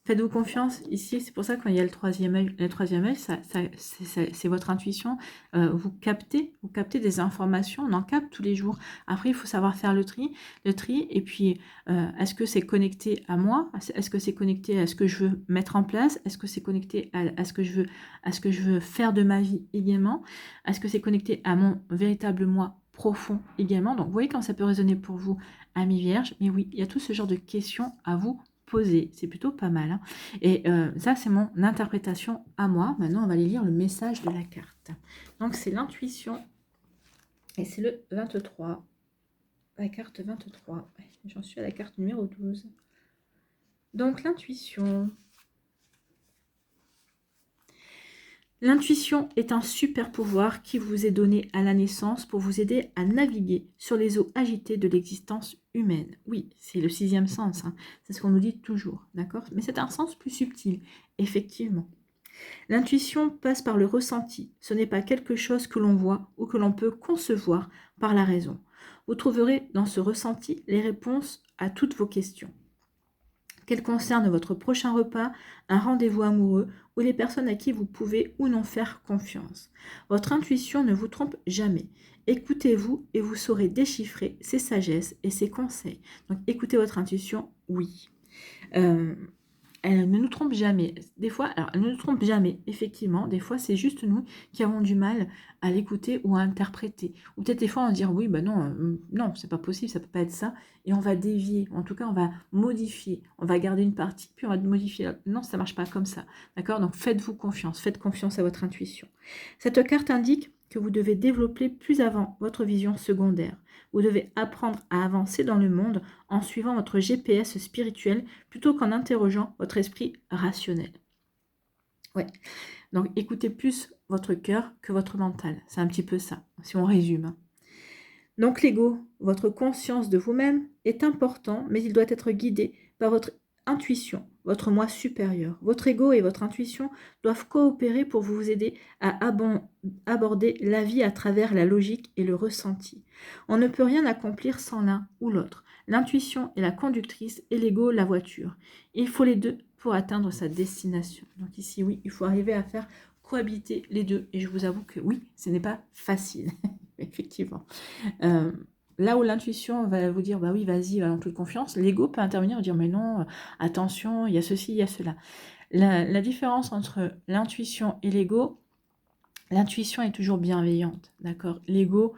Faites-vous confiance. Ici, c'est pour ça que quand il y a le troisième œil, c'est votre intuition. Vous captez des informations. On en capte tous les jours. Après, il faut savoir faire le tri. Et puis, est-ce que c'est connecté à moi? Est-ce que c'est connecté à ce que je veux mettre en place? Est-ce que c'est connecté à ce que je veux faire de ma vie également? Est-ce que c'est connecté à mon véritable moi profond également? Donc, vous voyez quand ça peut résonner pour vous, amis vierges. Mais oui, il y a tout ce genre de questions à vous poser, c'est plutôt pas mal. Hein. Et ça, c'est mon interprétation à moi. Maintenant, on va aller lire le message de la carte. Donc, c'est l'intuition. Et c'est le 23. La carte 23. Ouais, j'en suis à la carte numéro 12. Donc, l'intuition. L'intuition est un super pouvoir qui vous est donné à la naissance pour vous aider à naviguer sur les eaux agitées de l'existence humaine. Oui, c'est le 6e sens, hein. C'est ce qu'on nous dit toujours, d'accord? Mais c'est un sens plus subtil, effectivement. L'intuition passe par le ressenti. Ce n'est pas quelque chose que l'on voit ou que l'on peut concevoir par la raison. Vous trouverez dans ce ressenti les réponses à toutes vos questions. Qu'elles concernent votre prochain repas, un rendez-vous amoureux ou les personnes à qui vous pouvez ou non faire confiance. Votre intuition ne vous trompe jamais. Écoutez-vous et vous saurez déchiffrer ses sagesses et ses conseils. Donc écoutez votre intuition, oui. Elle ne nous trompe jamais. Des fois, alors elle ne nous trompe jamais, effectivement. Des fois, c'est juste nous qui avons du mal à l'écouter ou à interpréter. Ou peut-être des fois, on va dire oui, non, c'est pas possible, ça peut pas être ça. Et on va dévier. En tout cas, on va modifier. On va garder une partie, puis on va modifier. Non, ça marche pas comme ça. D'accord? Donc faites-vous confiance. Faites confiance à votre intuition. Cette carte indique que vous devez développer plus avant votre vision secondaire. Vous devez apprendre à avancer dans le monde en suivant votre GPS spirituel plutôt qu'en interrogeant votre esprit rationnel. Ouais. Donc écoutez plus votre cœur que votre mental. C'est un petit peu ça, si on résume. Donc l'ego, votre conscience de vous-même, est important, mais il doit être guidé par votre intuition, votre moi supérieur. Votre ego et votre intuition doivent coopérer pour vous aider à aborder la vie à travers la logique et le ressenti. On ne peut rien accomplir sans l'un ou l'autre. L'intuition est la conductrice et l'ego la voiture. Il faut les deux pour atteindre sa destination. Donc ici, oui, il faut arriver à faire cohabiter les deux. Et je vous avoue que oui, ce n'est pas facile, effectivement. Là où l'intuition va vous dire, bah oui, vas-y, en toute confiance, l'ego peut intervenir et dire, mais non, attention, il y a ceci, il y a cela. La différence entre l'intuition et l'ego, l'intuition est toujours bienveillante, d'accord? L'ego,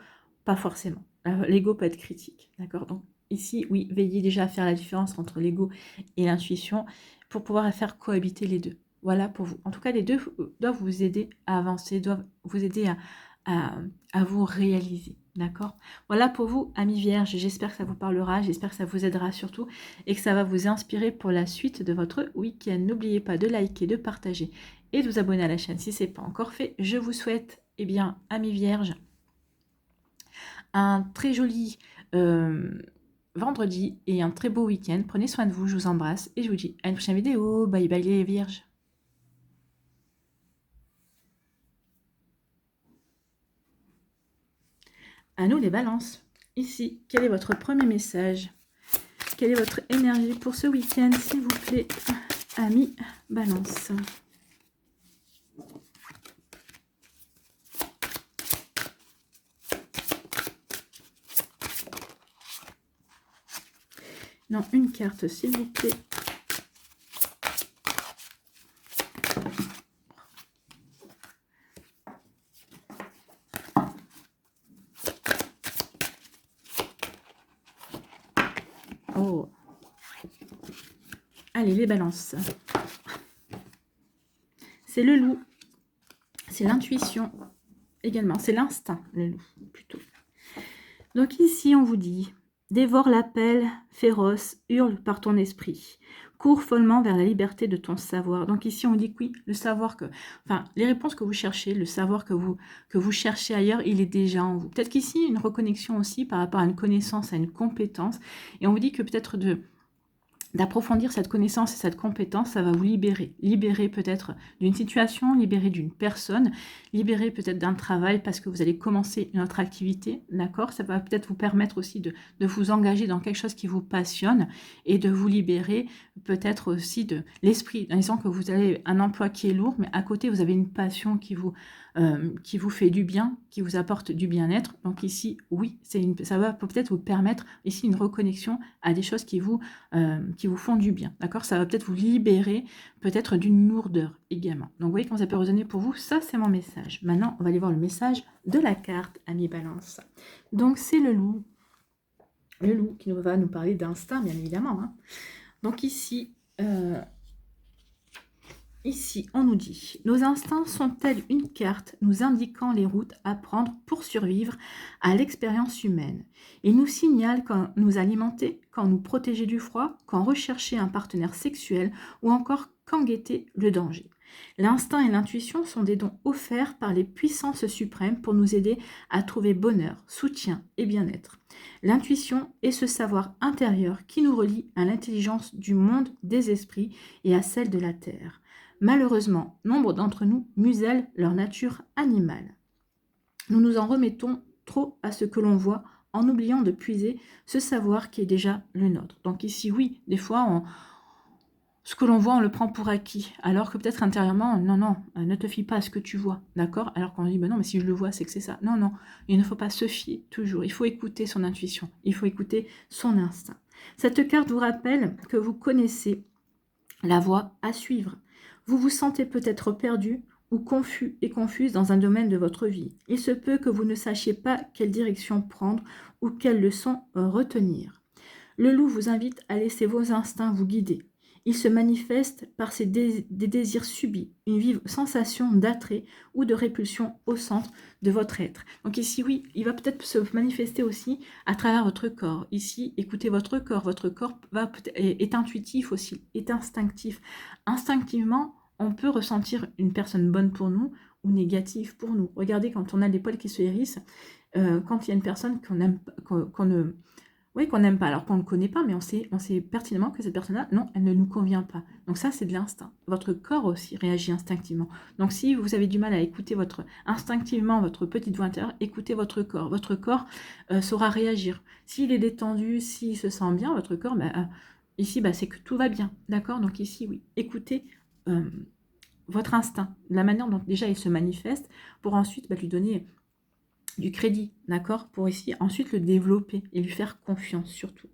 pas forcément. L'ego peut être critique, d'accord? Donc ici, oui, veillez déjà à faire la différence entre l'ego et l'intuition pour pouvoir faire cohabiter les deux. Voilà pour vous. En tout cas, les deux doivent vous aider à avancer, doivent vous aider à vous réaliser. D'accord? Voilà pour vous, amis vierges. J'espère que ça vous parlera, j'espère que ça vous aidera surtout et que ça va vous inspirer pour la suite de votre week-end. N'oubliez pas de liker, de partager et de vous abonner à la chaîne si ce n'est pas encore fait. Je vous souhaite, eh bien, amis vierges, un très joli vendredi et un très beau week-end. Prenez soin de vous, je vous embrasse et je vous dis à une prochaine vidéo. Bye bye les vierges. À nous les balances. Ici, quel est votre premier message? Quelle est votre énergie pour ce week-end, s'il vous plaît, amis balance? Non, une carte, s'il vous plaît. Oh. Allez, les balances. C'est le loup. C'est l'intuition également. C'est l'instinct, le loup, plutôt. Donc ici, on vous dit, dévore l'appel féroce, hurle par ton esprit. Cours follement vers la liberté de ton savoir. Donc ici, on dit que oui, le savoir que... Enfin, les réponses que vous cherchez, le savoir que vous cherchez ailleurs, il est déjà en vous. Peut-être qu'ici, une reconnexion aussi par rapport à une connaissance, à une compétence. Et on vous dit que peut-être d'approfondir cette connaissance et cette compétence, ça va vous libérer. Libérer peut-être d'une situation, libérer d'une personne, libérer peut-être d'un travail parce que vous allez commencer une autre activité, d'accord? Ça va peut-être vous permettre aussi de vous engager dans quelque chose qui vous passionne et de vous libérer peut-être aussi de l'esprit, en disant que vous avez un emploi qui est lourd, mais à côté, vous avez une passion qui vous fait du bien, qui vous apporte du bien-être. Donc ici, oui, ça va peut-être vous permettre ici une reconnexion à des choses qui vous font du bien, d'accord? Ça va peut-être vous libérer peut-être d'une lourdeur également. Donc, vous voyez comment ça peut résonner pour vous? Ça, c'est mon message. Maintenant, on va aller voir le message de la carte, Amis Balance. Donc, c'est le loup. Le loup qui va nous parler d'instinct, bien évidemment. Hein. Donc, ici, on nous dit « Nos instincts sont tels une carte nous indiquant les routes à prendre pour survivre à l'expérience humaine. Ils nous signalent quand nous alimenter, quand nous protéger du froid, quand rechercher un partenaire sexuel ou encore quand guetter le danger. L'instinct et l'intuition sont des dons offerts par les puissances suprêmes pour nous aider à trouver bonheur, soutien et bien-être. L'intuition est ce savoir intérieur qui nous relie à l'intelligence du monde des esprits et à celle de la terre. Malheureusement, nombre d'entre nous musellent leur nature animale. Nous nous en remettons trop à ce que l'on voit en oubliant de puiser ce savoir qui est déjà le nôtre. Donc ici, oui, des fois, ce que l'on voit, on le prend pour acquis, alors que peut-être intérieurement, non, ne te fie pas à ce que tu vois, d'accord? Alors qu'on dit, ben non, mais si je le vois, c'est que c'est ça. Non, il ne faut pas se fier toujours, il faut écouter son intuition, il faut écouter son instinct. Cette carte vous rappelle que vous connaissez la voie à suivre. Vous vous sentez peut-être perdu ou confus et confuse dans un domaine de votre vie. Il se peut que vous ne sachiez pas quelle direction prendre ou quelle leçon retenir. Le loup vous invite à laisser vos instincts vous guider. Il se manifeste par des désirs subis, une vive sensation d'attrait ou de répulsion au centre de votre être. Donc ici, oui, il va peut-être se manifester aussi à travers votre corps. Ici, écoutez votre corps. Votre corps est intuitif aussi, est instinctif. Instinctivement, on peut ressentir une personne bonne pour nous ou négative pour nous. Regardez quand on a les poils qui se hérissent, quand il y a une personne qu'on n'aime pas, alors qu'on ne connaît pas, mais on sait pertinemment que cette personne-là, non, elle ne nous convient pas. Donc ça, c'est de l'instinct. Votre corps aussi réagit instinctivement. Donc si vous avez du mal à écouter instinctivement votre petite voix intérieure, écoutez votre corps. Votre corps saura réagir. S'il est détendu, s'il se sent bien, votre corps, ici, c'est que tout va bien. D'accord? Donc ici, oui, écoutez votre instinct, la manière dont déjà il se manifeste, pour ensuite lui donner du crédit, d'accord, pour ici ensuite le développer et lui faire confiance surtout.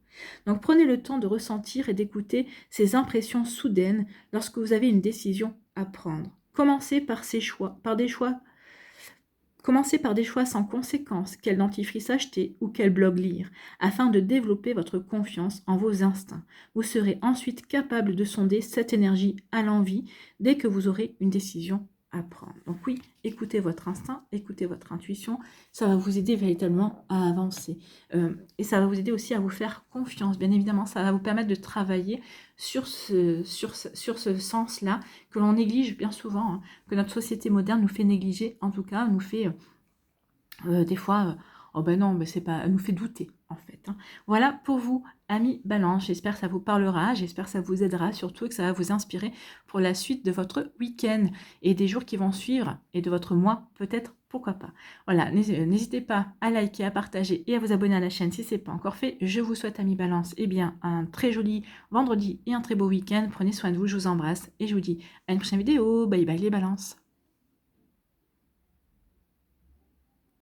Donc prenez le temps de ressentir et d'écouter ces impressions soudaines lorsque vous avez une décision à prendre. Commencez par des choix sans conséquence, quel dentifrice acheter ou quel blog lire, afin de développer votre confiance en vos instincts. Vous serez ensuite capable de sonder cette énergie à l'envi dès que vous aurez une décision à prendre. Donc oui, écoutez votre instinct, écoutez votre intuition, ça va vous aider véritablement à avancer. Et ça va vous aider aussi à vous faire confiance. Bien évidemment, ça va vous permettre de travailler sur ce sens-là que l'on néglige bien souvent, hein, que notre société moderne nous fait négliger, en tout cas, nous fait des fois... oh ben non, mais c'est pas, elle nous fait douter en fait. Hein. Voilà pour vous, amis Balance. J'espère que ça vous parlera, j'espère que ça vous aidera surtout et que ça va vous inspirer pour la suite de votre week-end et des jours qui vont suivre et de votre mois peut-être, pourquoi pas. Voilà, n'hésitez pas à liker, à partager et à vous abonner à la chaîne si ce n'est pas encore fait. Je vous souhaite, amis Balance, un très joli vendredi et un très beau week-end. Prenez soin de vous, je vous embrasse et je vous dis à une prochaine vidéo. Bye bye les balances.